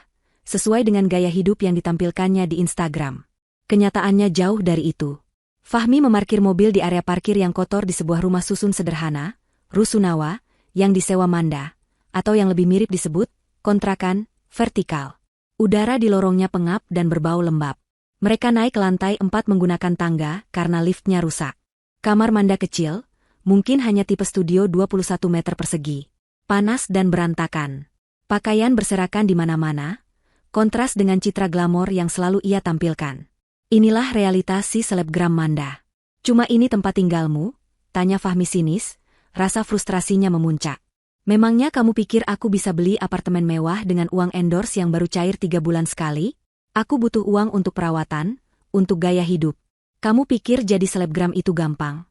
Speaker 1: sesuai dengan gaya hidup yang ditampilkannya di Instagram. Kenyataannya jauh dari itu. Fahmi memarkir mobil di area parkir yang kotor di sebuah rumah susun sederhana, rusunawa, yang disewa Manda, atau yang lebih mirip disebut, kontrakan, vertikal. Udara di lorongnya pengap dan berbau lembab. Mereka naik ke lantai 4 menggunakan tangga karena liftnya rusak. Kamar Manda kecil, mungkin hanya tipe studio 21 meter persegi. Panas dan berantakan. Pakaian berserakan di mana-mana, kontras dengan citra glamor yang selalu ia tampilkan. Inilah realitas si selebgram Manda. Cuma ini tempat tinggalmu? Tanya Fahmi sinis. Rasa frustrasinya memuncak. Memangnya kamu pikir aku bisa beli apartemen mewah dengan uang endorse yang baru cair 3 bulan sekali? Aku butuh uang untuk perawatan, untuk gaya hidup. Kamu pikir jadi selebgram itu gampang?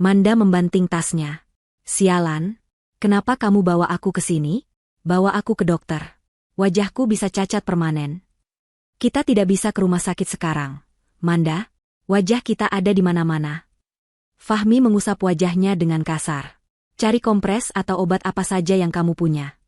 Speaker 1: Manda membanting tasnya. Sialan, kenapa kamu bawa aku ke sini? Bawa aku ke dokter. Wajahku bisa cacat permanen. Kita tidak bisa ke rumah sakit sekarang. Manda, wajah kita ada di mana-mana. Fahmi mengusap wajahnya dengan kasar. Cari kompres atau obat apa saja yang kamu punya.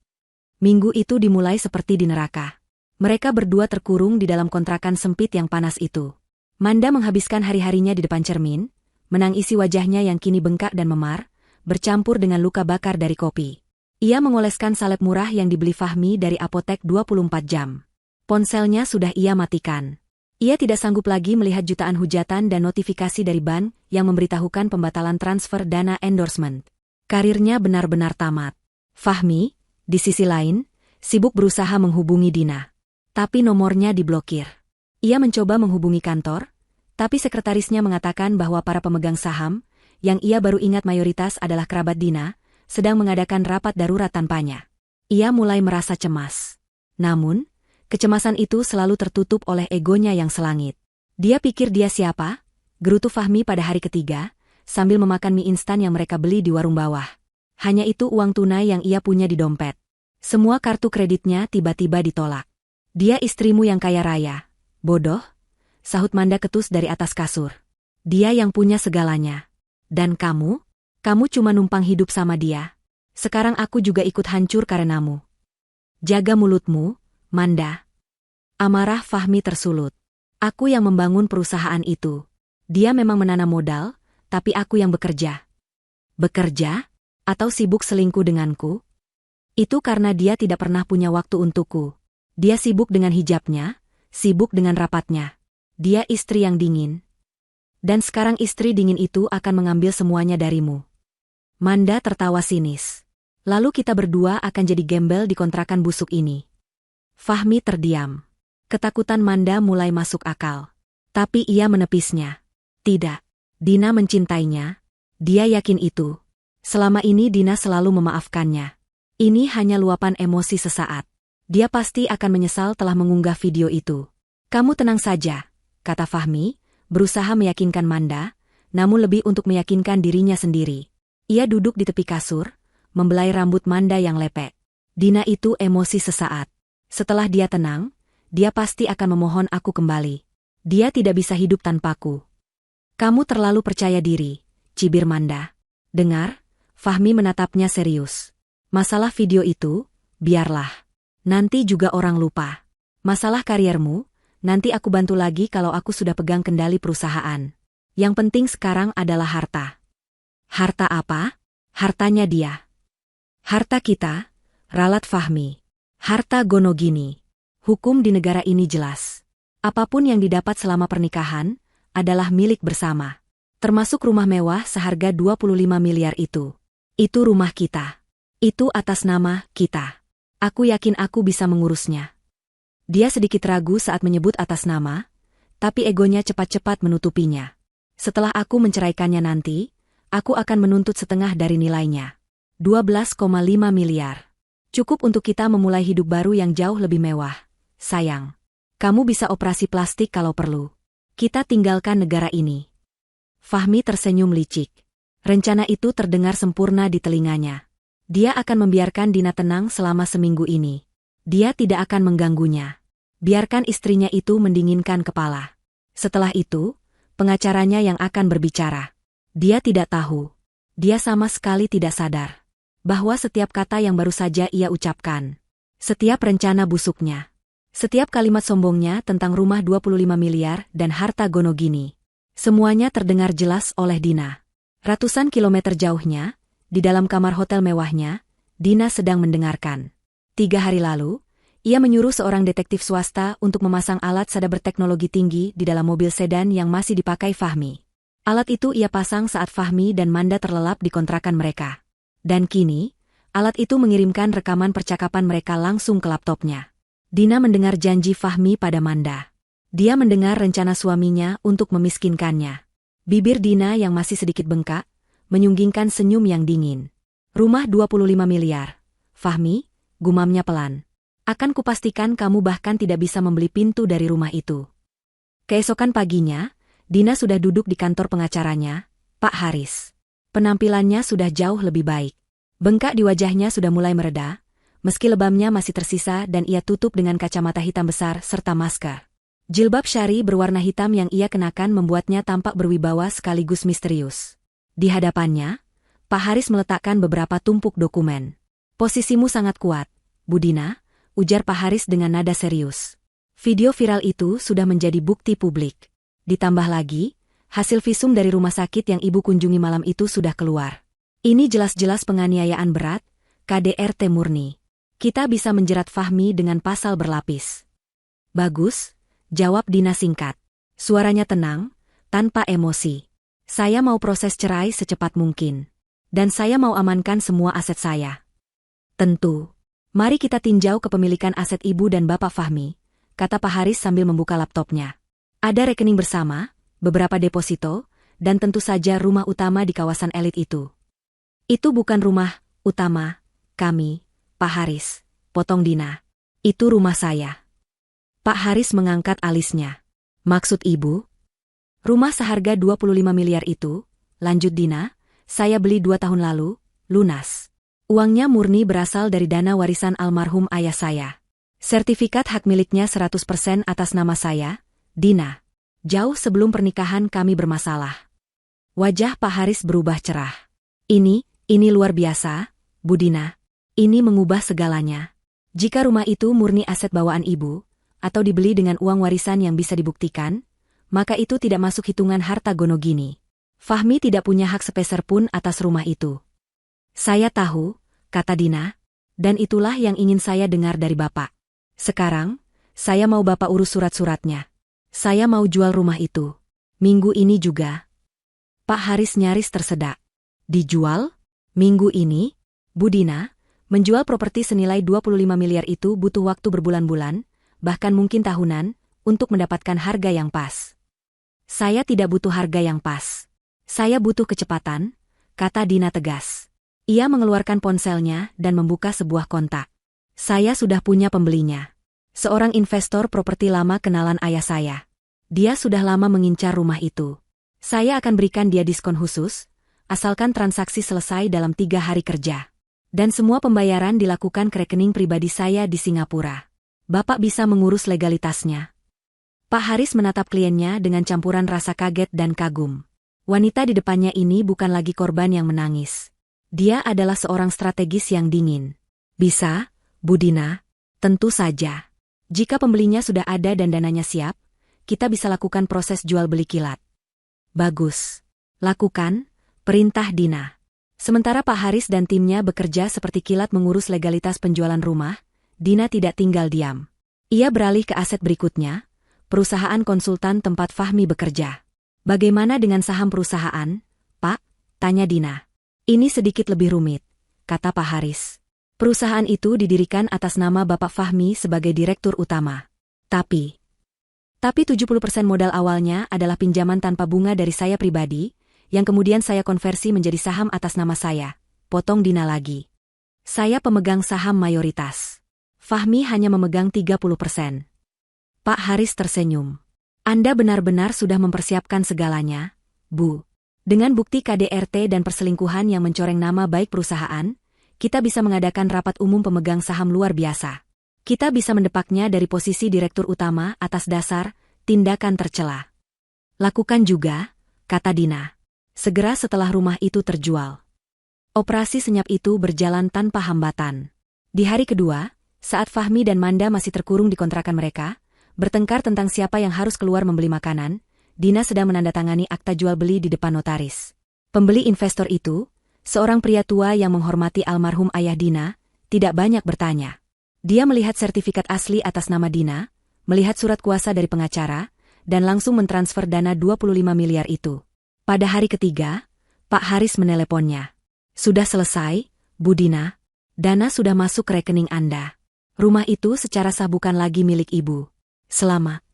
Speaker 1: Minggu itu dimulai seperti di neraka. Mereka berdua terkurung di dalam kontrakan sempit yang panas itu. Manda menghabiskan hari-harinya di depan cermin, menangisi wajahnya yang kini bengkak dan memar, bercampur dengan luka bakar dari kopi. Ia mengoleskan salep murah yang dibeli Fahmi dari apotek 24 jam. Ponselnya sudah ia matikan. Ia tidak sanggup lagi melihat jutaan hujatan dan notifikasi dari bank yang memberitahukan pembatalan transfer dana endorsement. Karirnya benar-benar tamat. Fahmi, di sisi lain, sibuk berusaha menghubungi Dina. Tapi nomornya diblokir. Ia mencoba menghubungi kantor, tapi sekretarisnya mengatakan bahwa para pemegang saham, yang ia baru ingat mayoritas adalah kerabat Dina, sedang mengadakan rapat darurat tanpanya. Ia mulai merasa cemas. Namun, kecemasan itu selalu tertutup oleh egonya yang selangit. Dia pikir dia siapa? Gerutu Fahmi pada hari ketiga, sambil memakan mie instan yang mereka beli di warung bawah. Hanya itu uang tunai yang ia punya di dompet. Semua kartu kreditnya tiba-tiba ditolak. Dia istrimu yang kaya raya. Bodoh, sahut Manda ketus dari atas kasur. Dia yang punya segalanya. Dan kamu? Kamu cuma numpang hidup sama dia. Sekarang aku juga ikut hancur karenamu. Jaga mulutmu, Manda. Amarah Fahmi tersulut. Aku yang membangun perusahaan itu. Dia memang menanam modal, tapi aku yang bekerja. Bekerja? Atau sibuk selingkuh denganku? Itu karena dia tidak pernah punya waktu untukku. Dia sibuk dengan hijabnya, sibuk dengan rapatnya. Dia istri yang dingin. Dan sekarang istri dingin itu akan mengambil semuanya darimu. Manda tertawa sinis. Lalu kita berdua akan jadi gembel di kontrakan busuk ini. Fahmi terdiam. Ketakutan Manda mulai masuk akal. Tapi ia menepisnya. Tidak. Dina mencintainya. Dia yakin itu. Selama ini Dina selalu memaafkannya. Ini hanya luapan emosi sesaat. Dia pasti akan menyesal telah mengunggah video itu. Kamu tenang saja, kata Fahmi, berusaha meyakinkan Manda, namun lebih untuk meyakinkan dirinya sendiri. Ia duduk di tepi kasur, membelai rambut Manda yang lepek. Dina itu emosi sesaat. Setelah dia tenang, dia pasti akan memohon aku kembali. Dia tidak bisa hidup tanpaku. Kamu terlalu percaya diri, cibir Manda. Dengar, Fahmi menatapnya serius. Masalah video itu, biarlah. Nanti juga orang lupa. Masalah kariermu, nanti aku bantu lagi kalau aku sudah pegang kendali perusahaan. Yang penting sekarang adalah harta. Harta apa? Hartanya dia. Harta kita, ralat Fahmi. Harta Gonogini. Hukum di negara ini jelas. Apapun yang didapat selama pernikahan, adalah milik bersama. Termasuk rumah mewah seharga 25 miliar itu. Itu rumah kita. Itu atas nama kita. Aku yakin aku bisa mengurusnya. Dia sedikit ragu saat menyebut atas nama, tapi egonya cepat-cepat menutupinya. Setelah aku menceraikannya nanti, aku akan menuntut setengah dari nilainya. 12,5 miliar. Cukup untuk kita memulai hidup baru yang jauh lebih mewah. Sayang. Kamu bisa operasi plastik kalau perlu. Kita tinggalkan negara ini. Fahmi tersenyum licik. Rencana itu terdengar sempurna di telinganya. Dia akan membiarkan Dina tenang selama seminggu ini. Dia tidak akan mengganggunya. Biarkan istrinya itu mendinginkan kepala. Setelah itu, pengacaranya yang akan berbicara. Dia tidak tahu. Dia sama sekali tidak sadar. Bahwa setiap kata yang baru saja ia ucapkan. Setiap rencana busuknya. Setiap kalimat sombongnya tentang rumah 25 miliar dan harta Gonogini. Semuanya terdengar jelas oleh Dina. Ratusan kilometer jauhnya, di dalam kamar hotel mewahnya, Dina sedang mendengarkan. 3 hari lalu, ia menyuruh seorang detektif swasta untuk memasang alat sadar berteknologi tinggi di dalam mobil sedan yang masih dipakai Fahmi. Alat itu ia pasang saat Fahmi dan Manda terlelap di kontrakan mereka. Dan kini, alat itu mengirimkan rekaman percakapan mereka langsung ke laptopnya. Dina mendengar janji Fahmi pada Manda. Dia mendengar rencana suaminya untuk memiskinkannya. Bibir Dina yang masih sedikit bengkak, menyunggingkan senyum yang dingin. Rumah 25 miliar. Fahmi, gumamnya pelan. Akan kupastikan kamu bahkan tidak bisa membeli pintu dari rumah itu. Keesokan paginya, Dina sudah duduk di kantor pengacaranya, Pak Haris. Penampilannya sudah jauh lebih baik. Bengkak di wajahnya sudah mulai mereda, meski lebamnya masih tersisa dan ia tutup dengan kacamata hitam besar serta masker. Jilbab syari berwarna hitam yang ia kenakan membuatnya tampak berwibawa sekaligus misterius. Di hadapannya, Pak Haris meletakkan beberapa tumpuk dokumen. Posisimu sangat kuat, Bu Dina, ujar Pak Haris dengan nada serius. Video viral itu sudah menjadi bukti publik. Ditambah lagi, hasil visum dari rumah sakit yang ibu kunjungi malam itu sudah keluar. Ini jelas-jelas penganiayaan berat, KDRT murni. Kita bisa menjerat Fahmi dengan pasal berlapis. Bagus, jawab Dina singkat. Suaranya tenang, tanpa emosi. Saya mau proses cerai secepat mungkin. Dan saya mau amankan semua aset saya. Tentu. Mari kita tinjau kepemilikan aset ibu dan bapak Fahmi, kata Pak Haris sambil membuka laptopnya. Ada rekening bersama, beberapa deposito, dan tentu saja rumah utama di kawasan elit itu. Itu bukan rumah utama kami, Pak Haris, potong Dina. Itu rumah saya. Pak Haris mengangkat alisnya. Maksud ibu? Rumah seharga 25 miliar itu, lanjut Dina, saya beli 2 tahun lalu, lunas. Uangnya murni berasal dari dana warisan almarhum ayah saya. Sertifikat hak miliknya 100% atas nama saya, Dina. Jauh sebelum pernikahan kami bermasalah. Wajah Pak Haris berubah cerah. Ini luar biasa, Bu Dina. Ini mengubah segalanya. Jika rumah itu murni aset bawaan ibu, atau dibeli dengan uang warisan yang bisa dibuktikan, maka itu tidak masuk hitungan harta Gonogini. Fahmi tidak punya hak sepeser pun atas rumah itu. Saya tahu, kata Dina, dan itulah yang ingin saya dengar dari Bapak. Sekarang, saya mau Bapak urus surat-suratnya. Saya mau jual rumah itu. Minggu ini juga. Pak Haris nyaris tersedak. Dijual? Minggu ini? Bu Dina, Menjual properti senilai 25 miliar itu butuh waktu berbulan-bulan, bahkan mungkin tahunan, untuk mendapatkan harga yang pas. Saya tidak butuh harga yang pas. Saya butuh kecepatan, kata Dina tegas. Ia mengeluarkan ponselnya dan membuka sebuah kontak. Saya sudah punya pembelinya. Seorang investor properti lama kenalan ayah saya. Dia sudah lama mengincar rumah itu. Saya akan berikan dia diskon khusus, asalkan transaksi selesai dalam 3 hari kerja. Dan semua pembayaran dilakukan ke rekening pribadi saya di Singapura. Bapak bisa mengurus legalitasnya. Pak Haris menatap kliennya dengan campuran rasa kaget dan kagum. Wanita di depannya ini bukan lagi korban yang menangis. Dia adalah seorang strategis yang dingin. Bisa, Bu Dina? Tentu saja. Jika pembelinya sudah ada dan dananya siap, kita bisa lakukan proses jual beli kilat. Bagus. Lakukan, perintah Dina. Sementara Pak Haris dan timnya bekerja seperti kilat mengurus legalitas penjualan rumah, Dina tidak tinggal diam. Ia beralih ke aset berikutnya, perusahaan konsultan tempat Fahmi bekerja. Bagaimana dengan saham perusahaan, Pak? Tanya Dina. Ini sedikit lebih rumit, kata Pak Haris. Perusahaan itu didirikan atas nama Bapak Fahmi sebagai direktur utama. Tapi 70% modal awalnya adalah pinjaman tanpa bunga dari saya pribadi, yang kemudian saya konversi menjadi saham atas nama saya. Potong Dina lagi. Saya pemegang saham mayoritas. Fahmi hanya memegang 30%. Pak Haris tersenyum. Anda benar-benar sudah mempersiapkan segalanya, Bu. Dengan bukti KDRT dan perselingkuhan yang mencoreng nama baik perusahaan, kita bisa mengadakan rapat umum pemegang saham luar biasa. Kita bisa mendepaknya dari posisi direktur utama atas dasar tindakan tercela. Lakukan juga, kata Dina. Segera setelah rumah itu terjual. Operasi senyap itu berjalan tanpa hambatan. Di hari kedua, saat Fahmi dan Manda masih terkurung di kontrakan mereka, bertengkar tentang siapa yang harus keluar membeli makanan, Dina sedang menandatangani akta jual beli di depan notaris. Pembeli investor itu, seorang pria tua yang menghormati almarhum ayah Dina, tidak banyak bertanya. Dia melihat sertifikat asli atas nama Dina, melihat surat kuasa dari pengacara, dan langsung mentransfer dana 25 miliar itu. Pada hari ketiga, Pak Haris meneleponnya. Sudah selesai, Bu Dina. Dana sudah masuk ke rekening Anda. Rumah itu secara sah bukan lagi milik Ibu. Selamat.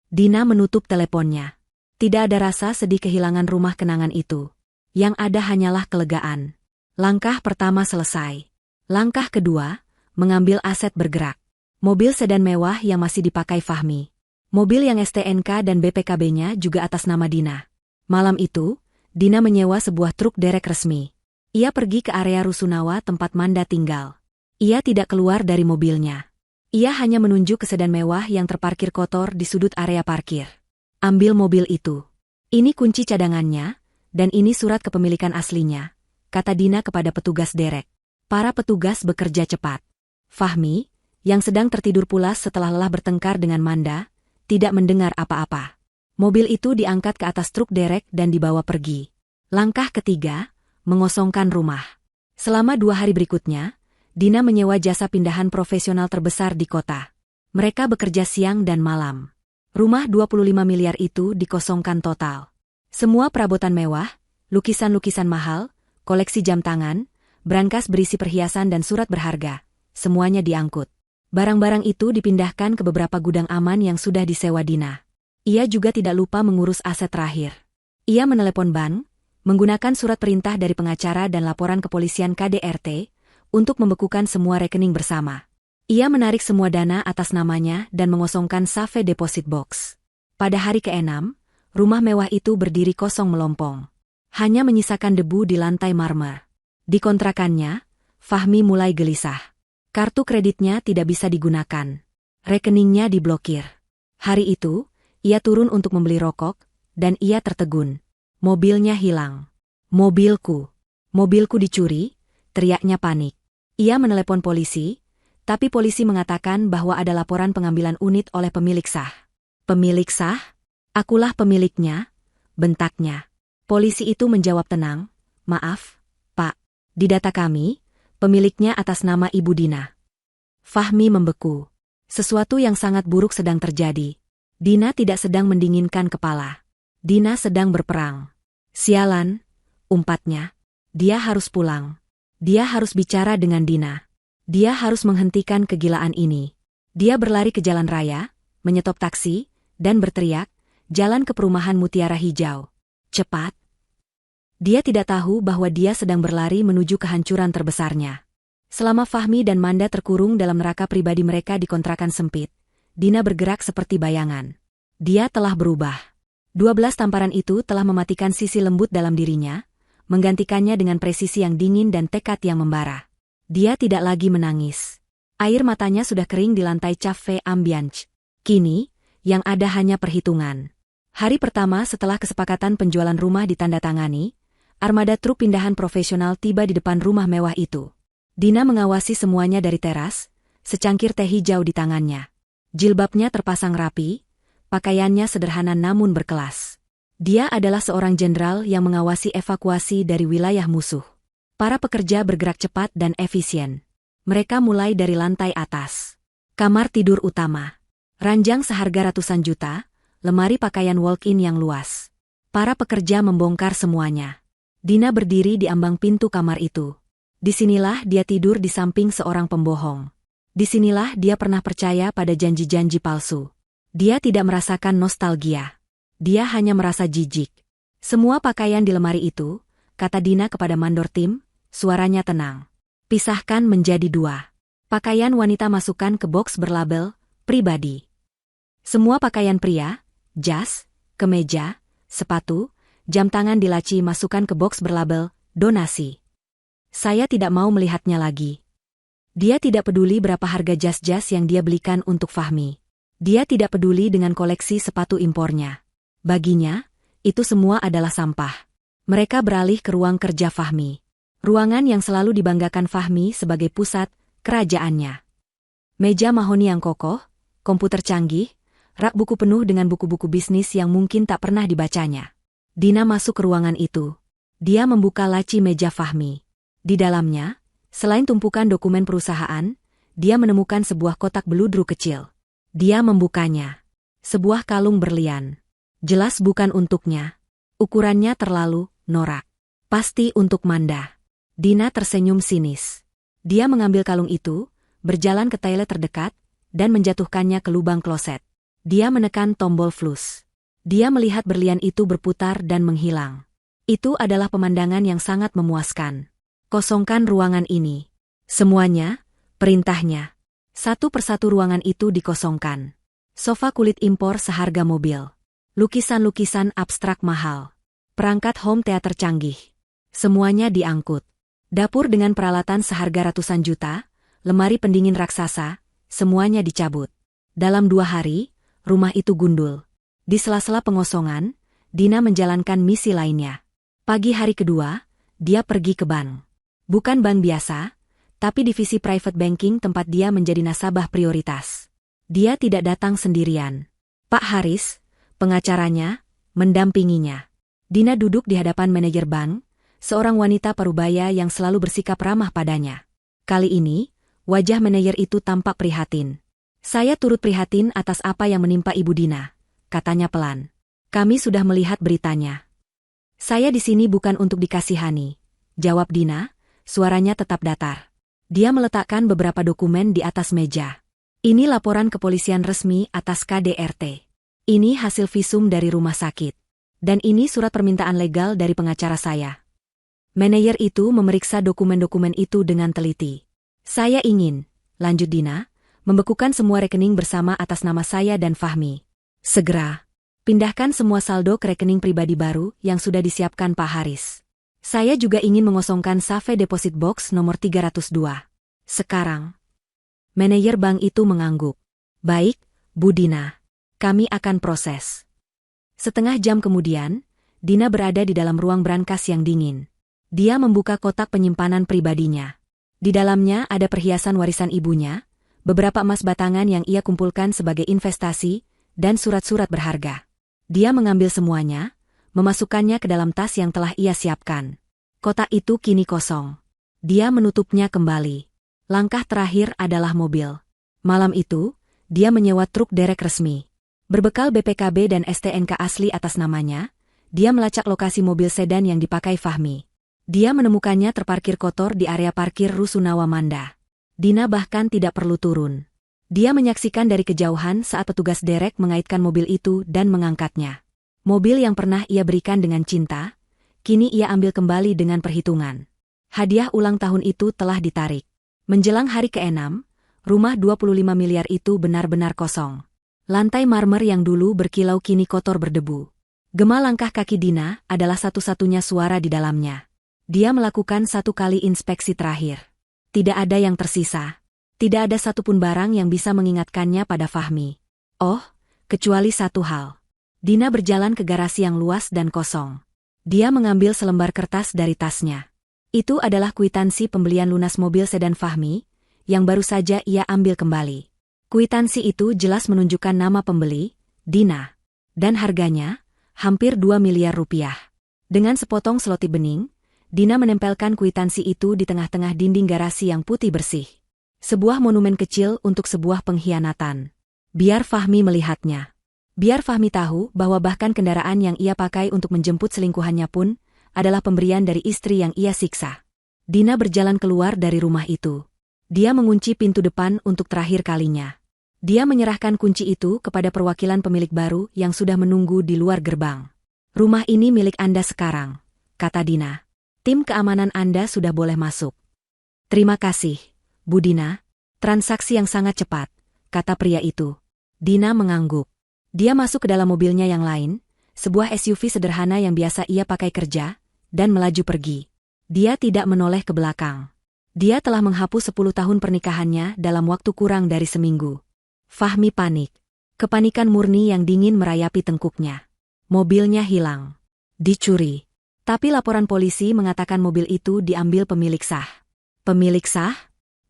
Speaker 1: Dina menutup teleponnya. Tidak ada rasa sedih kehilangan rumah kenangan itu. Yang ada hanyalah kelegaan. Langkah pertama selesai. Langkah kedua, mengambil aset bergerak. Mobil sedan mewah yang masih dipakai Fahmi. Mobil yang STNK dan BPKB-nya juga atas nama Dina. Malam itu, Dina menyewa sebuah truk derek resmi. Ia pergi ke area Rusunawa tempat Manda tinggal. Ia tidak keluar dari mobilnya. Ia hanya menunjuk ke sedan mewah yang terparkir kotor di sudut area parkir. Ambil mobil itu. Ini kunci cadangannya, dan ini surat kepemilikan aslinya, kata Dina kepada petugas derek. Para petugas bekerja cepat. Fahmi, yang sedang tertidur pulas setelah lelah bertengkar dengan Manda, tidak mendengar apa-apa. Mobil itu diangkat ke atas truk derek dan dibawa pergi. Langkah ketiga, mengosongkan rumah. Selama 2 hari berikutnya, Dina menyewa jasa pindahan profesional terbesar di kota. Mereka bekerja siang dan malam. Rumah 25 miliar itu dikosongkan total. Semua perabotan mewah, lukisan-lukisan mahal, koleksi jam tangan, brankas berisi perhiasan dan surat berharga, semuanya diangkut. Barang-barang itu dipindahkan ke beberapa gudang aman yang sudah disewa Dina. Ia juga tidak lupa mengurus aset terakhir. Ia menelepon bank, menggunakan surat perintah dari pengacara dan laporan kepolisian KDRT, untuk membekukan semua rekening bersama. Ia menarik semua dana atas namanya dan mengosongkan safe deposit box. Pada hari ke-6, rumah mewah itu berdiri kosong melompong. Hanya menyisakan debu di lantai marmer. Di kontrakannya, Fahmi mulai gelisah. Kartu kreditnya tidak bisa digunakan. Rekeningnya diblokir. Hari itu, ia turun untuk membeli rokok, dan ia tertegun. Mobilnya hilang. Mobilku. Mobilku dicuri, teriaknya panik. Ia menelepon polisi, tapi polisi mengatakan bahwa ada laporan pengambilan unit oleh pemilik sah. Pemilik sah? Akulah pemiliknya, bentaknya. Polisi itu menjawab tenang, maaf, Pak. Di data kami, pemiliknya atas nama Ibu Dina. Fahmi membeku. Sesuatu yang sangat buruk sedang terjadi. Dina tidak sedang mendinginkan kepala. Dina sedang berperang. Sialan, umpatnya. Dia harus pulang. Dia harus bicara dengan Dina. Dia harus menghentikan kegilaan ini. Dia berlari ke jalan raya, menyetop taksi, dan berteriak, "Jalan ke perumahan Mutiara Hijau. Cepat!" Dia tidak tahu bahwa dia sedang berlari menuju kehancuran terbesarnya. Selama Fahmi dan Manda terkurung dalam neraka pribadi mereka di kontrakan sempit, Dina bergerak seperti bayangan. Dia telah berubah. 12 tamparan itu telah mematikan sisi lembut dalam dirinya, menggantikannya dengan presisi yang dingin dan tekad yang membara. Dia tidak lagi menangis. Air matanya sudah kering di lantai cafe ambience. Kini, yang ada hanya perhitungan. Hari pertama setelah kesepakatan penjualan rumah ditandatangani, armada truk pindahan profesional tiba di depan rumah mewah itu. Dina mengawasi semuanya dari teras, secangkir teh hijau di tangannya. Jilbabnya terpasang rapi, pakaiannya sederhana namun berkelas. Dia adalah seorang jenderal yang mengawasi evakuasi dari wilayah musuh. Para pekerja bergerak cepat dan efisien. Mereka mulai dari lantai atas. Kamar tidur utama. Ranjang seharga ratusan juta, lemari pakaian walk-in yang luas. Para pekerja membongkar semuanya. Dina berdiri di ambang pintu kamar itu. Disinilah dia tidur di samping seorang pembohong. Disinilah dia pernah percaya pada janji-janji palsu. Dia tidak merasakan nostalgia. Dia hanya merasa jijik. Semua pakaian di lemari itu, kata Dina kepada mandor tim, suaranya tenang. Pisahkan menjadi 2. Pakaian wanita masukkan ke box berlabel, pribadi. Semua pakaian pria, jas, kemeja, sepatu, jam tangan di laci masukkan ke box berlabel, donasi. Saya tidak mau melihatnya lagi. Dia tidak peduli berapa harga jas-jas yang dia belikan untuk Fahmi. Dia tidak peduli dengan koleksi sepatu impornya. Baginya, itu semua adalah sampah. Mereka beralih ke ruang kerja Fahmi. Ruangan yang selalu dibanggakan Fahmi sebagai pusat kerajaannya. Meja mahoni yang kokoh, komputer canggih, rak buku penuh dengan buku-buku bisnis yang mungkin tak pernah dibacanya. Dina masuk ke ruangan itu. Dia membuka laci meja Fahmi. Di dalamnya, selain tumpukan dokumen perusahaan, dia menemukan sebuah kotak beludru kecil. Dia membukanya. Sebuah kalung berlian. Jelas bukan untuknya. Ukurannya terlalu norak. Pasti untuk Manda. Dina tersenyum sinis. Dia mengambil kalung itu, berjalan ke toilet terdekat, dan menjatuhkannya ke lubang kloset. Dia menekan tombol flush. Dia melihat berlian itu berputar dan menghilang. Itu adalah pemandangan yang sangat memuaskan. Kosongkan ruangan ini. Semuanya, perintahnya. Satu persatu ruangan itu dikosongkan. Sofa kulit impor seharga mobil. Lukisan-lukisan abstrak mahal. Perangkat home theater canggih. Semuanya diangkut. Dapur dengan peralatan seharga ratusan juta, lemari pendingin raksasa, semuanya dicabut. Dalam 2 hari, rumah itu gundul. Di sela-sela pengosongan, Dina menjalankan misi lainnya. Pagi hari kedua, dia pergi ke bank. Bukan bank biasa, tapi divisi private banking tempat dia menjadi nasabah prioritas. Dia tidak datang sendirian. Pak Haris, pengacaranya, mendampinginya. Dina duduk di hadapan manajer bank, seorang wanita parubaya yang selalu bersikap ramah padanya. Kali ini, wajah manajer itu tampak prihatin. Saya turut prihatin atas apa yang menimpa Ibu Dina, katanya pelan. Kami sudah melihat beritanya. Saya di sini bukan untuk dikasihani, jawab Dina, suaranya tetap datar. Dia meletakkan beberapa dokumen di atas meja. Ini laporan kepolisian resmi atas KDRT. Ini hasil visum dari rumah sakit. Dan ini surat permintaan legal dari pengacara saya. Manajer itu memeriksa dokumen-dokumen itu dengan teliti. Saya ingin, lanjut Dina, membekukan semua rekening bersama atas nama saya dan Fahmi. Segera. Pindahkan semua saldo ke rekening pribadi baru yang sudah disiapkan Pak Haris. Saya juga ingin mengosongkan Safe Deposit Box nomor 302. Sekarang. Manajer bank itu mengangguk. Baik, Bu Dina. Kami akan proses. Setengah jam kemudian, Dina berada di dalam ruang brankas yang dingin. Dia membuka kotak penyimpanan pribadinya. Di dalamnya ada perhiasan warisan ibunya, beberapa emas batangan yang ia kumpulkan sebagai investasi, dan surat-surat berharga. Dia mengambil semuanya, memasukkannya ke dalam tas yang telah ia siapkan. Kotak itu kini kosong. Dia menutupnya kembali. Langkah terakhir adalah mobil. Malam itu, dia menyewa truk derek resmi. Berbekal BPKB dan STNK asli atas namanya, dia melacak lokasi mobil sedan yang dipakai Fahmi. Dia menemukannya terparkir kotor di area parkir Rusunawa Manda. Dina bahkan tidak perlu turun. Dia menyaksikan dari kejauhan saat petugas derek mengaitkan mobil itu dan mengangkatnya. Mobil yang pernah ia berikan dengan cinta, kini ia ambil kembali dengan perhitungan. Hadiah ulang tahun itu telah ditarik. Menjelang hari ke-6, rumah 25 miliar itu benar-benar kosong. Lantai marmer yang dulu berkilau kini kotor berdebu. Gema langkah kaki Dina adalah satu-satunya suara di dalamnya. Dia melakukan satu kali inspeksi terakhir. Tidak ada yang tersisa. Tidak ada satupun barang yang bisa mengingatkannya pada Fahmi. Oh, kecuali satu hal. Dina berjalan ke garasi yang luas dan kosong. Dia mengambil selembar kertas dari tasnya. Itu adalah kwitansi pembelian lunas mobil sedan Fahmi, yang baru saja ia ambil kembali. Kwitansi itu jelas menunjukkan nama pembeli, Dina. Dan harganya, hampir 2 miliar rupiah. Dengan sepotong selotip bening, Dina menempelkan kwitansi itu di tengah-tengah dinding garasi yang putih bersih. Sebuah monumen kecil untuk sebuah pengkhianatan. Biar Fahmi melihatnya. Biar Fahmi tahu bahwa bahkan kendaraan yang ia pakai untuk menjemput selingkuhannya pun adalah pemberian dari istri yang ia siksa. Dina berjalan keluar dari rumah itu. Dia mengunci pintu depan untuk terakhir kalinya. Dia menyerahkan kunci itu kepada perwakilan pemilik baru yang sudah menunggu di luar gerbang. Rumah ini milik Anda sekarang, kata Dina. Tim keamanan Anda sudah boleh masuk. Terima kasih, Bu Dina. Transaksi yang sangat cepat, kata pria itu. Dina mengangguk. Dia masuk ke dalam mobilnya yang lain, sebuah SUV sederhana yang biasa ia pakai kerja, dan melaju pergi. Dia tidak menoleh ke belakang. Dia telah menghapus 10 tahun pernikahannya dalam waktu kurang dari seminggu. Fahmi panik. Kepanikan murni yang dingin merayapi tengkuknya. Mobilnya hilang. Dicuri. Tapi laporan polisi mengatakan mobil itu diambil pemilik sah. Pemilik sah?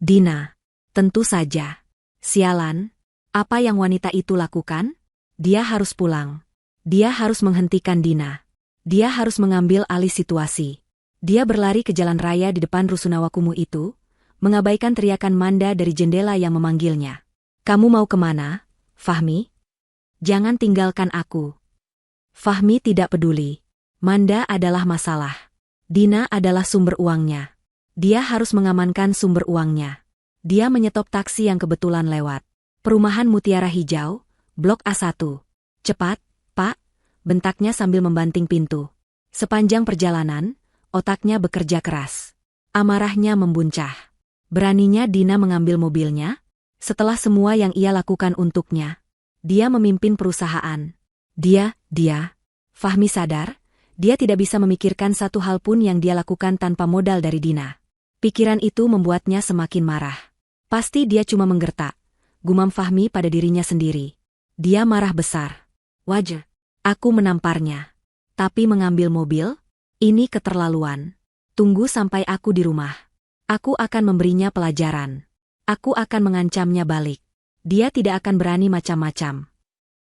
Speaker 1: Dina. Tentu saja. Sialan. Apa yang wanita itu lakukan? Dia harus pulang. Dia harus menghentikan Dina. Dia harus mengambil alih situasi. Dia berlari ke jalan raya di depan rusunawa kumuh itu, mengabaikan teriakan Manda dari jendela yang memanggilnya. Kamu mau kemana, Fahmi? Jangan tinggalkan aku. Fahmi tidak peduli. Manda adalah masalah. Dina adalah sumber uangnya. Dia harus mengamankan sumber uangnya. Dia menyetop taksi yang kebetulan lewat. Perumahan Mutiara Hijau, Blok A1. Cepat, Pak, bentaknya sambil membanting pintu. Sepanjang perjalanan, otaknya bekerja keras. Amarahnya membuncah. Beraninya Dina mengambil mobilnya? Setelah semua yang ia lakukan untuknya. Dia memimpin perusahaan. Dia. Fahmi sadar, dia tidak bisa memikirkan satu hal pun yang dia lakukan tanpa modal dari Dina. Pikiran itu membuatnya semakin marah. Pasti dia cuma menggertak. Gumam Fahmi pada dirinya sendiri. Dia marah besar. Wajar. Aku menamparnya. Tapi mengambil mobil? Ini keterlaluan. Tunggu sampai aku di rumah. Aku akan memberinya pelajaran. Aku akan mengancamnya balik. Dia tidak akan berani macam-macam.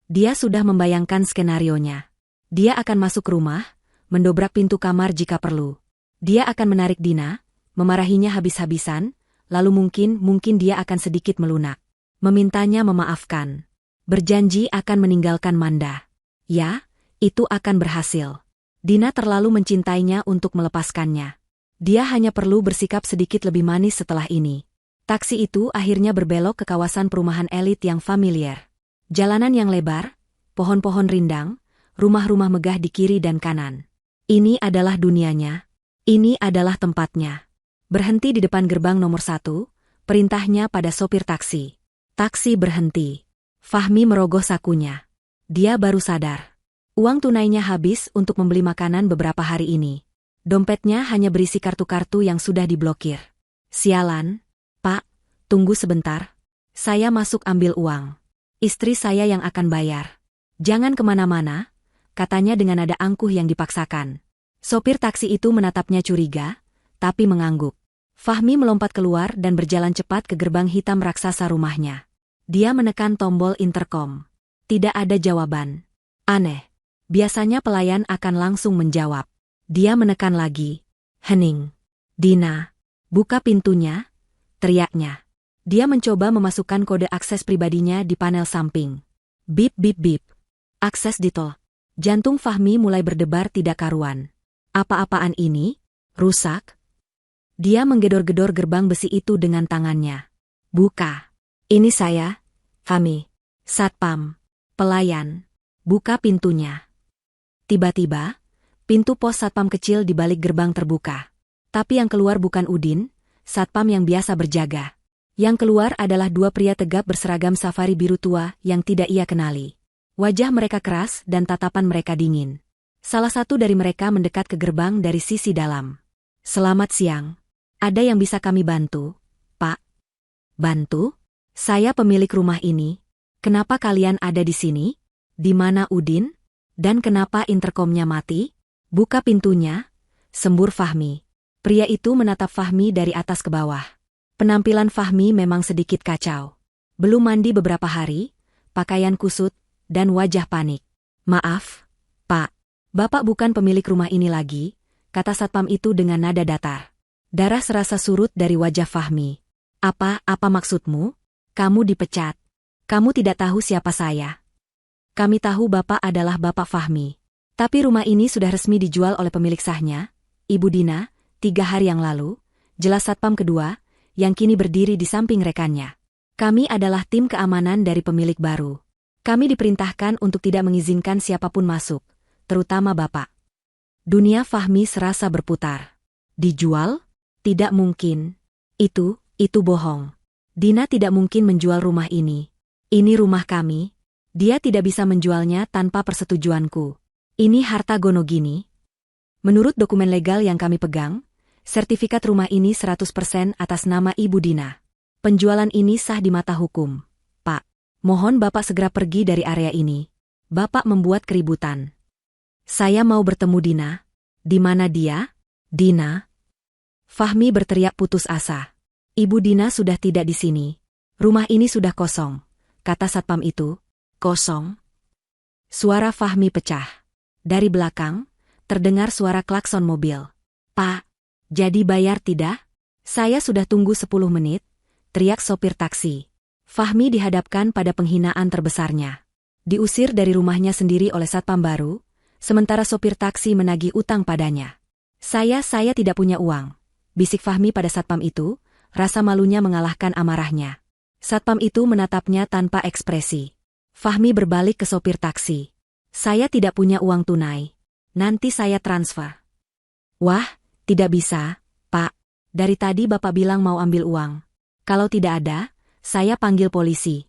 Speaker 1: Dia sudah membayangkan skenarionya. Dia akan masuk rumah, mendobrak pintu kamar jika perlu. Dia akan menarik Dina, memarahinya habis-habisan, lalu mungkin dia akan sedikit melunak. Memintanya memaafkan. Berjanji akan meninggalkan Manda. Ya, itu akan berhasil. Dina terlalu mencintainya untuk melepaskannya. Dia hanya perlu bersikap sedikit lebih manis setelah ini. Taksi itu akhirnya berbelok ke kawasan perumahan elit yang familiar. Jalanan yang lebar, pohon-pohon rindang, rumah-rumah megah di kiri dan kanan. Ini adalah dunianya. Ini adalah tempatnya. Berhenti di depan gerbang nomor 1, perintahnya pada sopir taksi. Taksi berhenti. Fahmi merogoh sakunya. Dia baru sadar. Uang tunainya habis untuk membeli makanan beberapa hari ini. Dompetnya hanya berisi kartu-kartu yang sudah diblokir. Sialan. Pak, tunggu sebentar. Saya masuk ambil uang. Istri saya yang akan bayar. Jangan kemana-mana, katanya dengan nada angkuh yang dipaksakan. Sopir taksi itu menatapnya curiga, tapi mengangguk. Fahmi melompat keluar dan berjalan cepat ke gerbang hitam raksasa rumahnya. Dia menekan tombol interkom. Tidak ada jawaban. Aneh. Biasanya pelayan akan langsung menjawab. Dia menekan lagi. Hening. Dina. Buka pintunya, teriaknya. Dia mencoba memasukkan kode akses pribadinya di panel samping. Bip bip bip. Akses ditol. Jantung Fahmi mulai berdebar tidak karuan. Apa-apaan ini? Rusak? Dia menggedor-gedor gerbang besi itu dengan tangannya. Buka. Ini saya, Fahmi. Satpam. Pelayan. Buka pintunya. Tiba-tiba, pintu pos satpam kecil di balik gerbang terbuka. Tapi yang keluar bukan Udin, satpam yang biasa berjaga. Yang keluar adalah dua pria tegap berseragam safari biru tua yang tidak ia kenali. Wajah mereka keras dan tatapan mereka dingin. Salah satu dari mereka mendekat ke gerbang dari sisi dalam. Selamat siang. Ada yang bisa kami bantu, Pak? Bantu? Saya pemilik rumah ini. Kenapa kalian ada di sini? Di mana Udin? Dan kenapa interkomnya mati? Buka pintunya, sembur Fahmi. Pria itu menatap Fahmi dari atas ke bawah. Penampilan Fahmi memang sedikit kacau. Belum mandi beberapa hari, pakaian kusut, dan wajah panik. Maaf, Pak. Bapak bukan pemilik rumah ini lagi, kata satpam itu dengan nada datar. Darah serasa surut dari wajah Fahmi. Apa maksudmu? Kamu dipecat. Kamu tidak tahu siapa saya. Kami tahu Bapak adalah Bapak Fahmi. Tapi rumah ini sudah resmi dijual oleh pemilik sahnya, Ibu Dina, 3 hari yang lalu, jelas satpam kedua, yang kini berdiri di samping rekannya. Kami adalah tim keamanan dari pemilik baru. Kami diperintahkan untuk tidak mengizinkan siapapun masuk, terutama Bapak. Dunia Fahmi serasa berputar. Dijual? Tidak mungkin. Itu bohong. Dina tidak mungkin menjual rumah ini. Ini rumah kami. Dia tidak bisa menjualnya tanpa persetujuanku. Ini harta Gonogini. Menurut dokumen legal yang kami pegang, sertifikat rumah ini 100% atas nama Ibu Dina. Penjualan ini sah di mata hukum. Pak, mohon Bapak segera pergi dari area ini. Bapak membuat keributan. Saya mau bertemu Dina. Di mana dia? Dina? Fahmi berteriak putus asa. Ibu Dina sudah tidak di sini. Rumah ini sudah kosong, kata satpam itu. Kosong? Suara Fahmi pecah. Dari belakang, terdengar suara klakson mobil. Pak, jadi bayar tidak? Saya sudah tunggu 10 menit, teriak sopir taksi. Fahmi dihadapkan pada penghinaan terbesarnya. Diusir dari rumahnya sendiri oleh satpam baru, sementara sopir taksi menagih utang padanya. Saya tidak punya uang, bisik Fahmi pada satpam itu, rasa malunya mengalahkan amarahnya. Satpam itu menatapnya tanpa ekspresi. Fahmi berbalik ke sopir taksi. Saya tidak punya uang tunai. Nanti saya transfer. Wah, tidak bisa, Pak. Dari tadi Bapak bilang mau ambil uang. Kalau tidak ada, saya panggil polisi.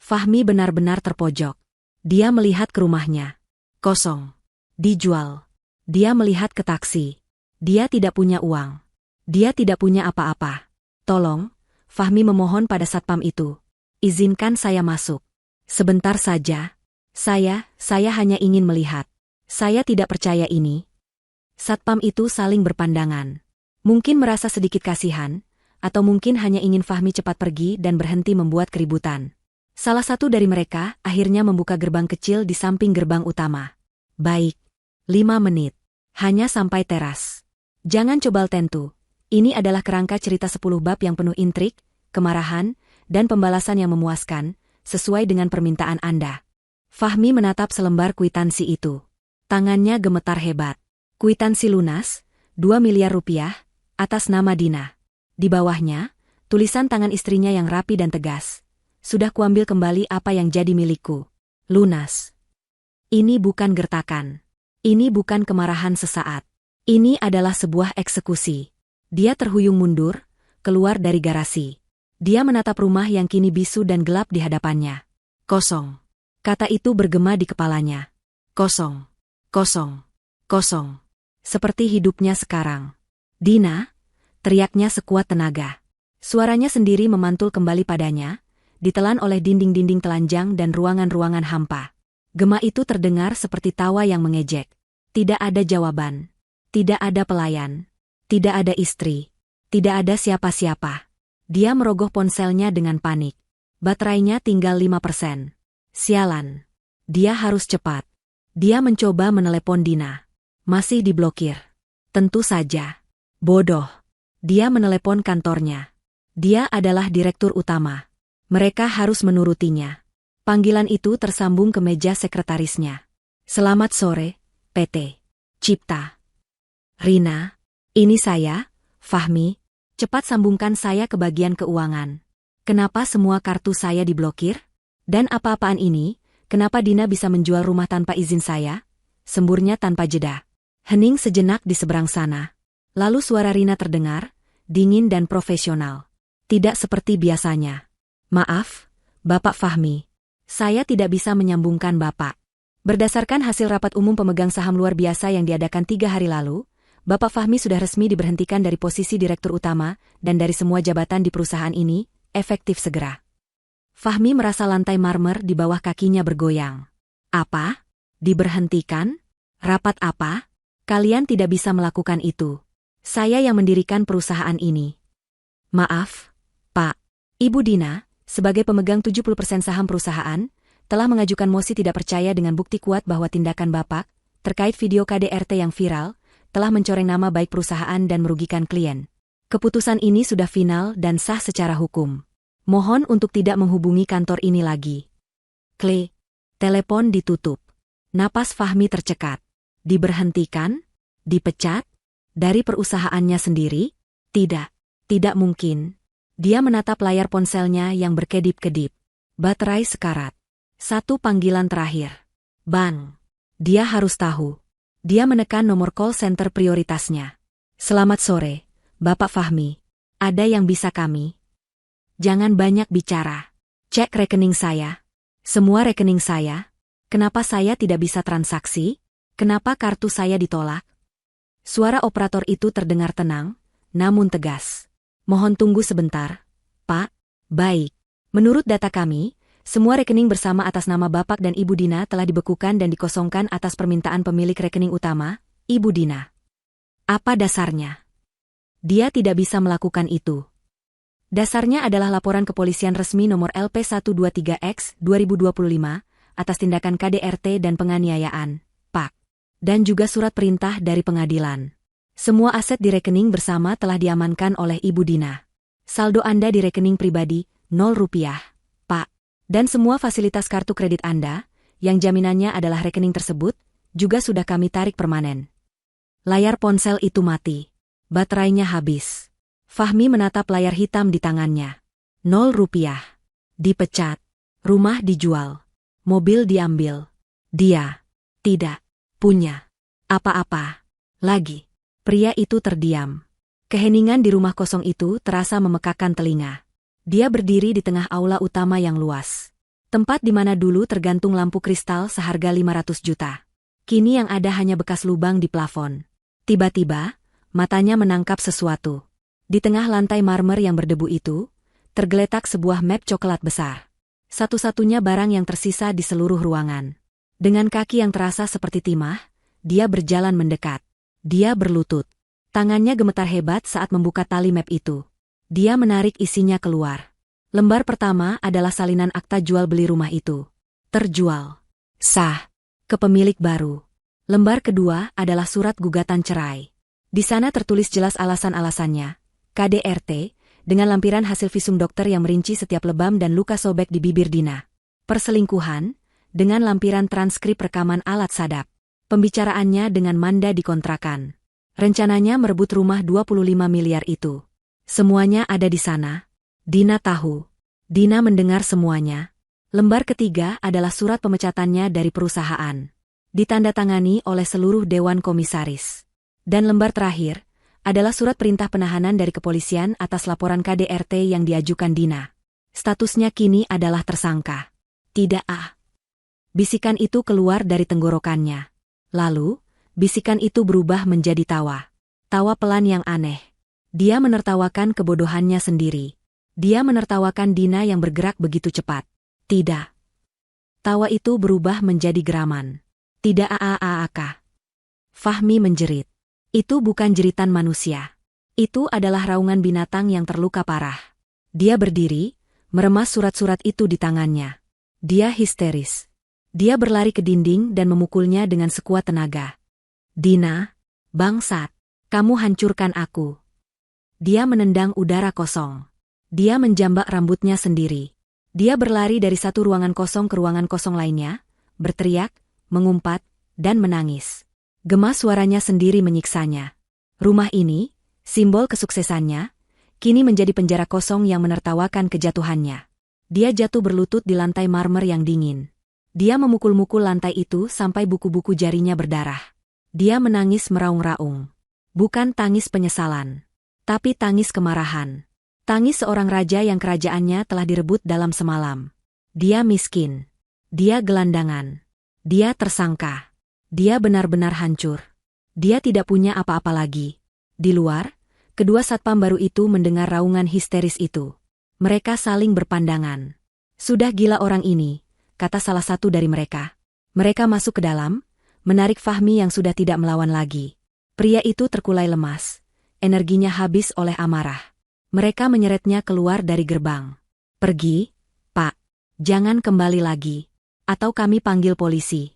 Speaker 1: Fahmi benar-benar terpojok. Dia melihat ke rumahnya. Kosong. Dijual. Dia melihat ke taksi. Dia tidak punya uang. Dia tidak punya apa-apa. Tolong, Fahmi memohon pada satpam itu. Izinkan saya masuk. Sebentar saja. Saya hanya ingin melihat. Saya tidak percaya ini. Satpam itu saling berpandangan. Mungkin merasa sedikit kasihan, atau mungkin hanya ingin Fahmi cepat pergi dan berhenti membuat keributan. Salah satu dari mereka akhirnya membuka gerbang kecil di samping gerbang utama. Baik. 5 menit. Hanya sampai teras. Jangan coba tentu. Ini adalah kerangka cerita 10 bab yang penuh intrik, kemarahan, dan pembalasan yang memuaskan, sesuai dengan permintaan Anda. Fahmi menatap selembar kwitansi itu. Tangannya gemetar hebat. Kwitansi lunas, 2 miliar rupiah, atas nama Dina. Di bawahnya, tulisan tangan istrinya yang rapi dan tegas. Sudah kuambil kembali apa yang jadi milikku. Lunas. Ini bukan gertakan. Ini bukan kemarahan sesaat. Ini adalah sebuah eksekusi. Dia terhuyung mundur, keluar dari garasi. Dia menatap rumah yang kini bisu dan gelap di hadapannya. Kosong. Kata itu bergema di kepalanya. Kosong. Kosong. Kosong. Seperti hidupnya sekarang. Dina, teriaknya sekuat tenaga. Suaranya sendiri memantul kembali padanya, ditelan oleh dinding-dinding telanjang dan ruangan-ruangan hampa. Gema itu terdengar seperti tawa yang mengejek. Tidak ada jawaban. Tidak ada pelayan. Tidak ada istri. Tidak ada siapa-siapa. Dia merogoh ponselnya dengan panik. Baterainya tinggal 5%. Sialan. Dia harus cepat. Dia mencoba menelepon Dina. Masih diblokir. Tentu saja. Bodoh. Dia menelepon kantornya. Dia adalah direktur utama. Mereka harus menurutinya. Panggilan itu tersambung ke meja sekretarisnya. Selamat sore, PT Cipta. Rina, ini saya, Fahmi, cepat sambungkan saya ke bagian keuangan. Kenapa semua kartu saya diblokir? Dan apa-apaan ini, kenapa Dina bisa menjual rumah tanpa izin saya? Semburnya tanpa jeda. Hening sejenak di seberang sana. Lalu suara Rina terdengar, dingin dan profesional. Tidak seperti biasanya. Maaf, Bapak Fahmi. Saya tidak bisa menyambungkan Bapak. Berdasarkan hasil rapat umum pemegang saham luar biasa yang diadakan 3 hari lalu, Bapak Fahmi sudah resmi diberhentikan dari posisi direktur utama dan dari semua jabatan di perusahaan ini, efektif segera. Fahmi merasa lantai marmer di bawah kakinya bergoyang. Apa? Diberhentikan? Rapat apa? Kalian tidak bisa melakukan itu. Saya yang mendirikan perusahaan ini. Maaf, Pak. Ibu Dina, sebagai pemegang 70% saham perusahaan, telah mengajukan mosi tidak percaya dengan bukti kuat bahwa tindakan Bapak, terkait video KDRT yang viral, telah mencoreng nama baik perusahaan dan merugikan klien. Keputusan ini sudah final dan sah secara hukum. Mohon untuk tidak menghubungi kantor ini lagi. Klik. Telepon ditutup. Napas Fahmi tercekat. Diberhentikan? Dipecat? Dari perusahaannya sendiri? Tidak. Tidak mungkin. Dia menatap layar ponselnya yang berkedip-kedip. Baterai sekarat. 1 panggilan terakhir. Bang. Dia harus tahu. Dia menekan nomor call center prioritasnya. Selamat sore, Bapak Fahmi. Ada yang bisa kami? Jangan banyak bicara. Cek rekening saya. Semua rekening saya. Kenapa saya tidak bisa transaksi? Kenapa kartu saya ditolak? Suara operator itu terdengar tenang, namun tegas. Mohon tunggu sebentar, Pak. Baik. Menurut data kami, semua rekening bersama atas nama Bapak dan Ibu Dina telah dibekukan dan dikosongkan atas permintaan pemilik rekening utama, Ibu Dina. Apa dasarnya? Dia tidak bisa melakukan itu. Dasarnya adalah laporan kepolisian resmi nomor LP123X 2025 atas tindakan KDRT dan penganiayaan, Pak. Dan juga surat perintah dari pengadilan. Semua aset di rekening bersama telah diamankan oleh Ibu Dina. Saldo Anda di rekening pribadi, 0 rupiah, Pak. Dan semua fasilitas kartu kredit Anda, yang jaminannya adalah rekening tersebut, juga sudah kami tarik permanen. Layar ponsel itu mati. Baterainya habis. Fahmi menatap layar hitam di tangannya. 0 rupiah. Dipecat. Rumah dijual. Mobil diambil. Dia tidak punya apa-apa lagi. Pria itu terdiam. Keheningan di rumah kosong itu terasa memekakkan telinga. Dia berdiri di tengah aula utama yang luas. Tempat di mana dulu tergantung lampu kristal seharga 500 juta. Kini yang ada hanya bekas lubang di plafon. Tiba-tiba, matanya menangkap sesuatu. Di tengah lantai marmer yang berdebu itu, tergeletak sebuah map coklat besar. Satu-satunya barang yang tersisa di seluruh ruangan. Dengan kaki yang terasa seperti timah, dia berjalan mendekat. Dia berlutut. Tangannya gemetar hebat saat membuka tali map itu. Dia menarik isinya keluar. Lembar pertama adalah salinan akta jual beli rumah itu. Terjual. Sah. Ke pemilik baru. Lembar kedua adalah surat gugatan cerai. Di sana tertulis jelas alasan-alasannya. KDRT, dengan lampiran hasil visum dokter yang merinci setiap lebam dan luka sobek di bibir Dina. Perselingkuhan, dengan lampiran transkrip rekaman alat sadap. Pembicaraannya dengan Manda di kontrakan. Rencananya merebut rumah 25 miliar itu. Semuanya ada di sana. Dina tahu. Dina mendengar semuanya. Lembar ketiga adalah surat pemecatannya dari perusahaan. Ditandatangani oleh seluruh Dewan Komisaris. Dan lembar terakhir adalah surat perintah penahanan dari kepolisian atas laporan KDRT yang diajukan Dina. Statusnya kini adalah tersangka. Tidak Bisikan itu keluar dari tenggorokannya. Lalu, bisikan itu berubah menjadi tawa. Tawa pelan yang aneh. Dia menertawakan kebodohannya sendiri. Dia menertawakan Dina yang bergerak begitu cepat. Tidak. Tawa itu berubah menjadi geraman. Tidak Kah. Fahmi menjerit. Itu bukan jeritan manusia. Itu adalah raungan binatang yang terluka parah. Dia berdiri, meremas surat-surat itu di tangannya. Dia histeris. Dia berlari ke dinding dan memukulnya dengan sekuat tenaga. Dina, bangsat, kamu hancurkan aku. Dia menendang udara kosong. Dia menjambak rambutnya sendiri. Dia berlari dari satu ruangan kosong ke ruangan kosong lainnya, berteriak, mengumpat, dan menangis. Gemas suaranya sendiri menyiksanya. Rumah ini, Simbol kesuksesannya, kini menjadi penjara kosong yang menertawakan kejatuhannya. Dia jatuh berlutut di lantai marmer yang dingin. Dia memukul-mukul lantai itu sampai buku-buku jarinya berdarah. Dia menangis meraung-raung. Bukan tangis penyesalan, tapi tangis kemarahan. Tangis seorang raja yang kerajaannya telah direbut dalam semalam. Dia miskin. Dia gelandangan. Dia tersangka. Dia benar-benar hancur. Dia tidak punya apa-apa lagi. Di luar, kedua satpam baru itu mendengar raungan histeris itu. Mereka saling berpandangan. Sudah gila orang ini, kata salah satu dari mereka. Mereka masuk ke dalam, menarik Fahmi yang sudah tidak melawan lagi. Pria itu terkulai lemas. Energinya habis oleh amarah. Mereka menyeretnya keluar dari gerbang. Pergi, Pak. Jangan kembali lagi. Atau kami panggil polisi.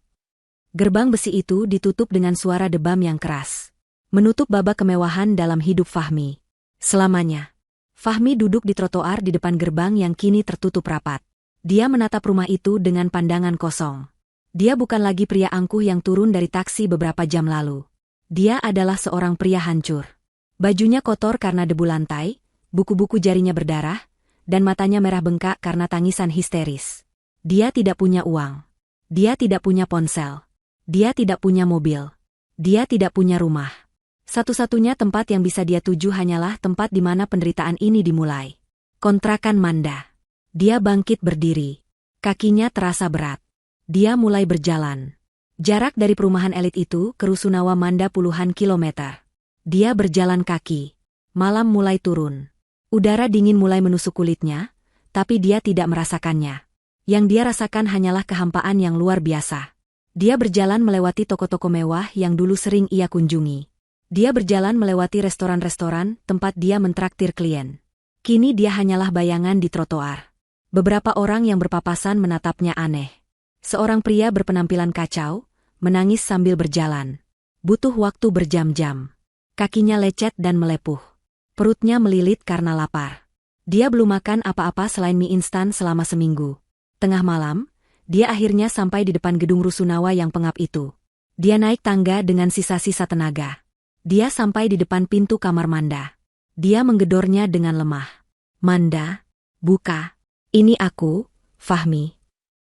Speaker 1: Gerbang besi itu ditutup dengan suara debam yang keras. Menutup babak kemewahan dalam hidup Fahmi. Selamanya. Fahmi duduk di trotoar di depan gerbang yang kini tertutup rapat. Dia menatap rumah itu dengan pandangan kosong. Dia bukan lagi pria angkuh yang turun dari taksi beberapa jam lalu. Dia adalah seorang pria hancur. Bajunya kotor karena debu lantai, buku-buku jarinya berdarah, dan matanya merah bengkak karena tangisan histeris. Dia tidak punya uang. Dia tidak punya ponsel. Dia tidak punya mobil. Dia tidak punya rumah. Satu-satunya tempat yang bisa dia tuju hanyalah tempat di mana penderitaan ini dimulai. Kontrakan Manda. Dia bangkit berdiri. Kakinya terasa berat. Dia mulai berjalan. Jarak dari perumahan elit itu ke Rusunawa Manda puluhan kilometer. Dia berjalan kaki. Malam mulai turun. Udara dingin mulai menusuk kulitnya, tapi dia tidak merasakannya. Yang dia rasakan hanyalah kehampaan yang luar biasa. Dia berjalan melewati toko-toko mewah yang dulu sering ia kunjungi. Dia berjalan melewati restoran-restoran tempat dia mentraktir klien. Kini dia hanyalah bayangan di trotoar. Beberapa orang yang berpapasan menatapnya aneh. Seorang pria berpenampilan kacau, menangis sambil berjalan. Butuh waktu berjam-jam. Kakinya lecet dan melepuh. Perutnya melilit karena lapar. Dia belum makan apa-apa selain mie instan selama seminggu. Tengah malam, dia akhirnya sampai di depan gedung Rusunawa yang pengap itu. Dia naik tangga dengan sisa-sisa tenaga. Dia sampai di depan pintu kamar Manda. Dia menggedornya dengan lemah. Manda, buka. Ini aku, Fahmi.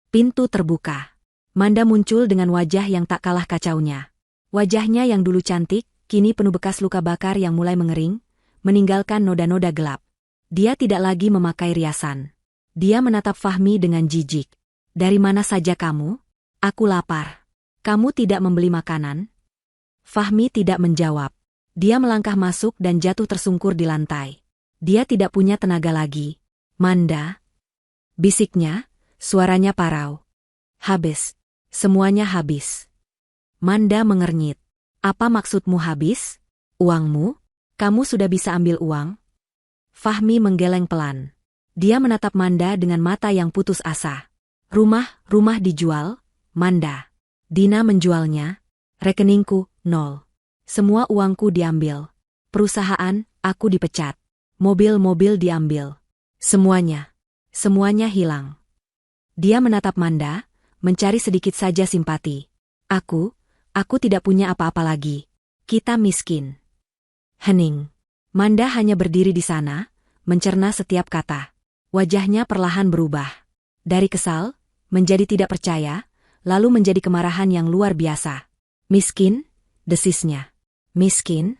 Speaker 1: Pintu terbuka. Manda muncul dengan wajah yang tak kalah kacaunya. Wajahnya yang dulu cantik, kini penuh bekas luka bakar yang mulai mengering, meninggalkan noda-noda gelap. Dia tidak lagi memakai riasan. Dia menatap Fahmi dengan jijik. Dari mana saja kamu? Aku lapar. Kamu tidak membeli makanan? Fahmi tidak menjawab. Dia melangkah masuk dan jatuh tersungkur di lantai. Dia tidak punya tenaga lagi. Manda. Bisiknya, suaranya parau. Habis. Semuanya habis. Manda mengernyit. Apa maksudmu habis? Uangmu? Kamu sudah bisa ambil uang? Fahmi menggeleng pelan. Dia menatap Manda dengan mata yang putus asa. Rumah dijual, Manda. Dina menjualnya. Rekeningku, 0. Semua uangku diambil. Perusahaan, aku dipecat. Mobil-mobil diambil. Semuanya. Semuanya hilang. Dia menatap Manda, mencari sedikit saja simpati. Aku tidak punya apa-apa lagi. Kita miskin. Hening. Manda hanya berdiri di sana, mencerna setiap kata. Wajahnya perlahan berubah. Dari kesal, menjadi tidak percaya, lalu menjadi kemarahan yang luar biasa. Miskin? Desisnya. Miskin?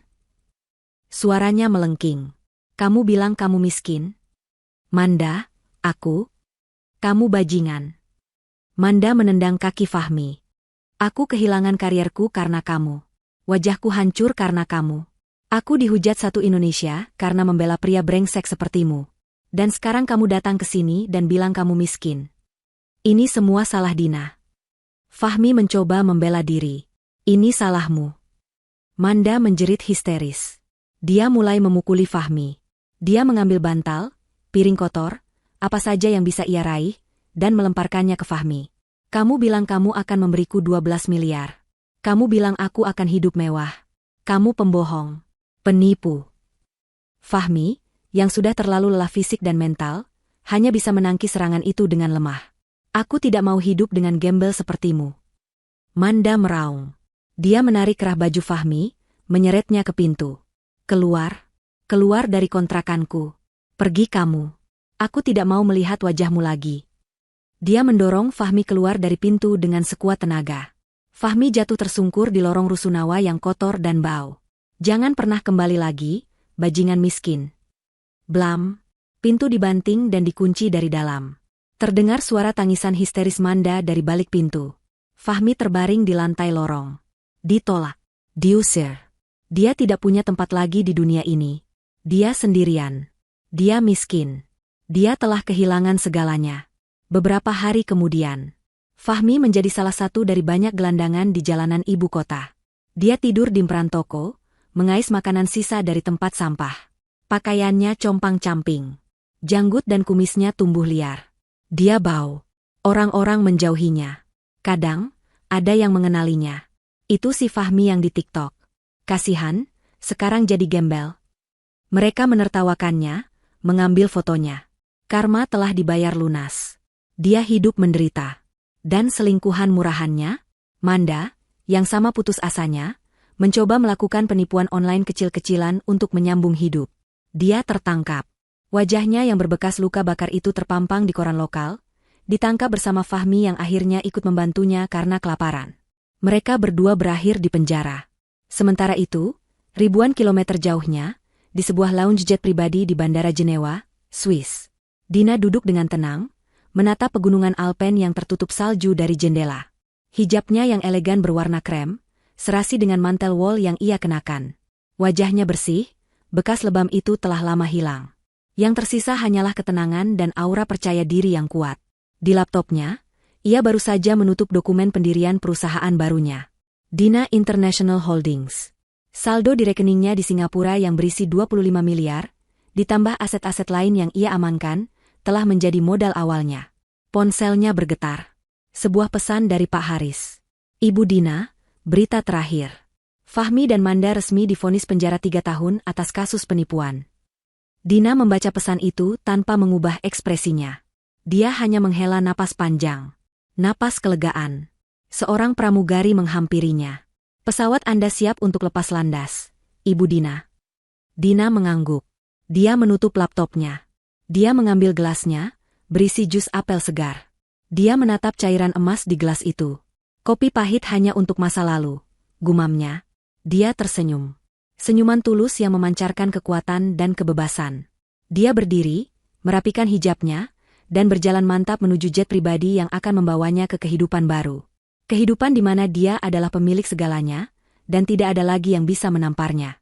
Speaker 1: Suaranya melengking. Kamu bilang kamu miskin? Manda, kamu bajingan. Manda menendang kaki Fahmi. Aku kehilangan karierku karena kamu. Wajahku hancur karena kamu. Aku dihujat satu Indonesia karena membela pria brengsek sepertimu. Dan sekarang kamu datang ke sini dan bilang kamu miskin. Ini semua salah Dina. Fahmi mencoba membela diri. Ini salahmu. Manda menjerit histeris. Dia mulai memukuli Fahmi. Dia mengambil bantal, piring kotor, apa saja yang bisa ia raih, dan melemparkannya ke Fahmi. Kamu bilang kamu akan memberiku 12 miliar. Kamu bilang aku akan hidup mewah. Kamu pembohong. Penipu. Fahmi, yang sudah terlalu lelah fisik dan mental, hanya bisa menangkis serangan itu dengan lemah. Aku tidak mau hidup dengan gembel sepertimu. Manda meraung. Dia menarik kerah baju Fahmi, menyeretnya ke pintu. Keluar. Keluar dari kontrakanku. Pergi kamu. Aku tidak mau melihat wajahmu lagi. Dia mendorong Fahmi keluar dari pintu dengan sekuat tenaga. Fahmi jatuh tersungkur di lorong rusunawa yang kotor dan bau. Jangan pernah kembali lagi, bajingan miskin. Blam. Pintu dibanting dan dikunci dari dalam. Terdengar suara tangisan histeris Manda dari balik pintu. Fahmi terbaring di lantai lorong. Ditolak. Diusir. Dia tidak punya tempat lagi di dunia ini. Dia sendirian. Dia miskin. Dia telah kehilangan segalanya. Beberapa hari kemudian, Fahmi menjadi salah satu dari banyak gelandangan di jalanan ibu kota. Dia tidur di emperan toko, mengais makanan sisa dari tempat sampah. Pakaiannya compang-camping. Janggut dan kumisnya tumbuh liar. Dia bau. Orang-orang menjauhinya. Kadang, ada yang mengenalinya. Itu si Fahmi yang di TikTok. Kasihan, sekarang jadi gembel. Mereka menertawakannya, mengambil fotonya. Karma telah dibayar lunas. Dia hidup menderita. Dan selingkuhan murahannya, Manda, yang sama putus asanya, mencoba melakukan penipuan online kecil-kecilan untuk menyambung hidup. Dia tertangkap. Wajahnya yang berbekas luka bakar itu terpampang di koran lokal, ditangkap bersama Fahmi yang akhirnya ikut membantunya karena kelaparan. Mereka berdua berakhir di penjara. Sementara itu, ribuan kilometer jauhnya, di sebuah lounge jet pribadi di Bandara Jenewa, Swiss. Dina duduk dengan tenang, menatap pegunungan Alpen yang tertutup salju dari jendela. Hijabnya yang elegan berwarna krem, serasi dengan mantel wol yang ia kenakan. Wajahnya bersih, bekas lebam itu telah lama hilang. Yang tersisa hanyalah ketenangan dan aura percaya diri yang kuat. Di laptopnya, ia baru saja menutup dokumen pendirian perusahaan barunya. Dina International Holdings. Saldo di rekeningnya di Singapura yang berisi 25 miliar, ditambah aset-aset lain yang ia amankan, telah menjadi modal awalnya. Ponselnya bergetar. Sebuah pesan dari Pak Haris. Ibu Dina, berita terakhir. Fahmi dan Manda resmi divonis penjara 3 tahun atas kasus penipuan. Dina membaca pesan itu tanpa mengubah ekspresinya. Dia hanya menghela napas panjang. Napas kelegaan. Seorang pramugari menghampirinya. Pesawat Anda siap untuk lepas landas, Ibu Dina. Dina mengangguk. Dia menutup laptopnya. Dia mengambil gelasnya, berisi jus apel segar. Dia menatap cairan emas di gelas itu. Kopi pahit hanya untuk masa lalu, gumamnya. Dia tersenyum. Senyuman tulus yang memancarkan kekuatan dan kebebasan. Dia berdiri, merapikan hijabnya, dan berjalan mantap menuju jet pribadi yang akan membawanya ke kehidupan baru. Kehidupan di mana dia adalah pemilik segalanya, dan tidak ada lagi yang bisa menamparnya.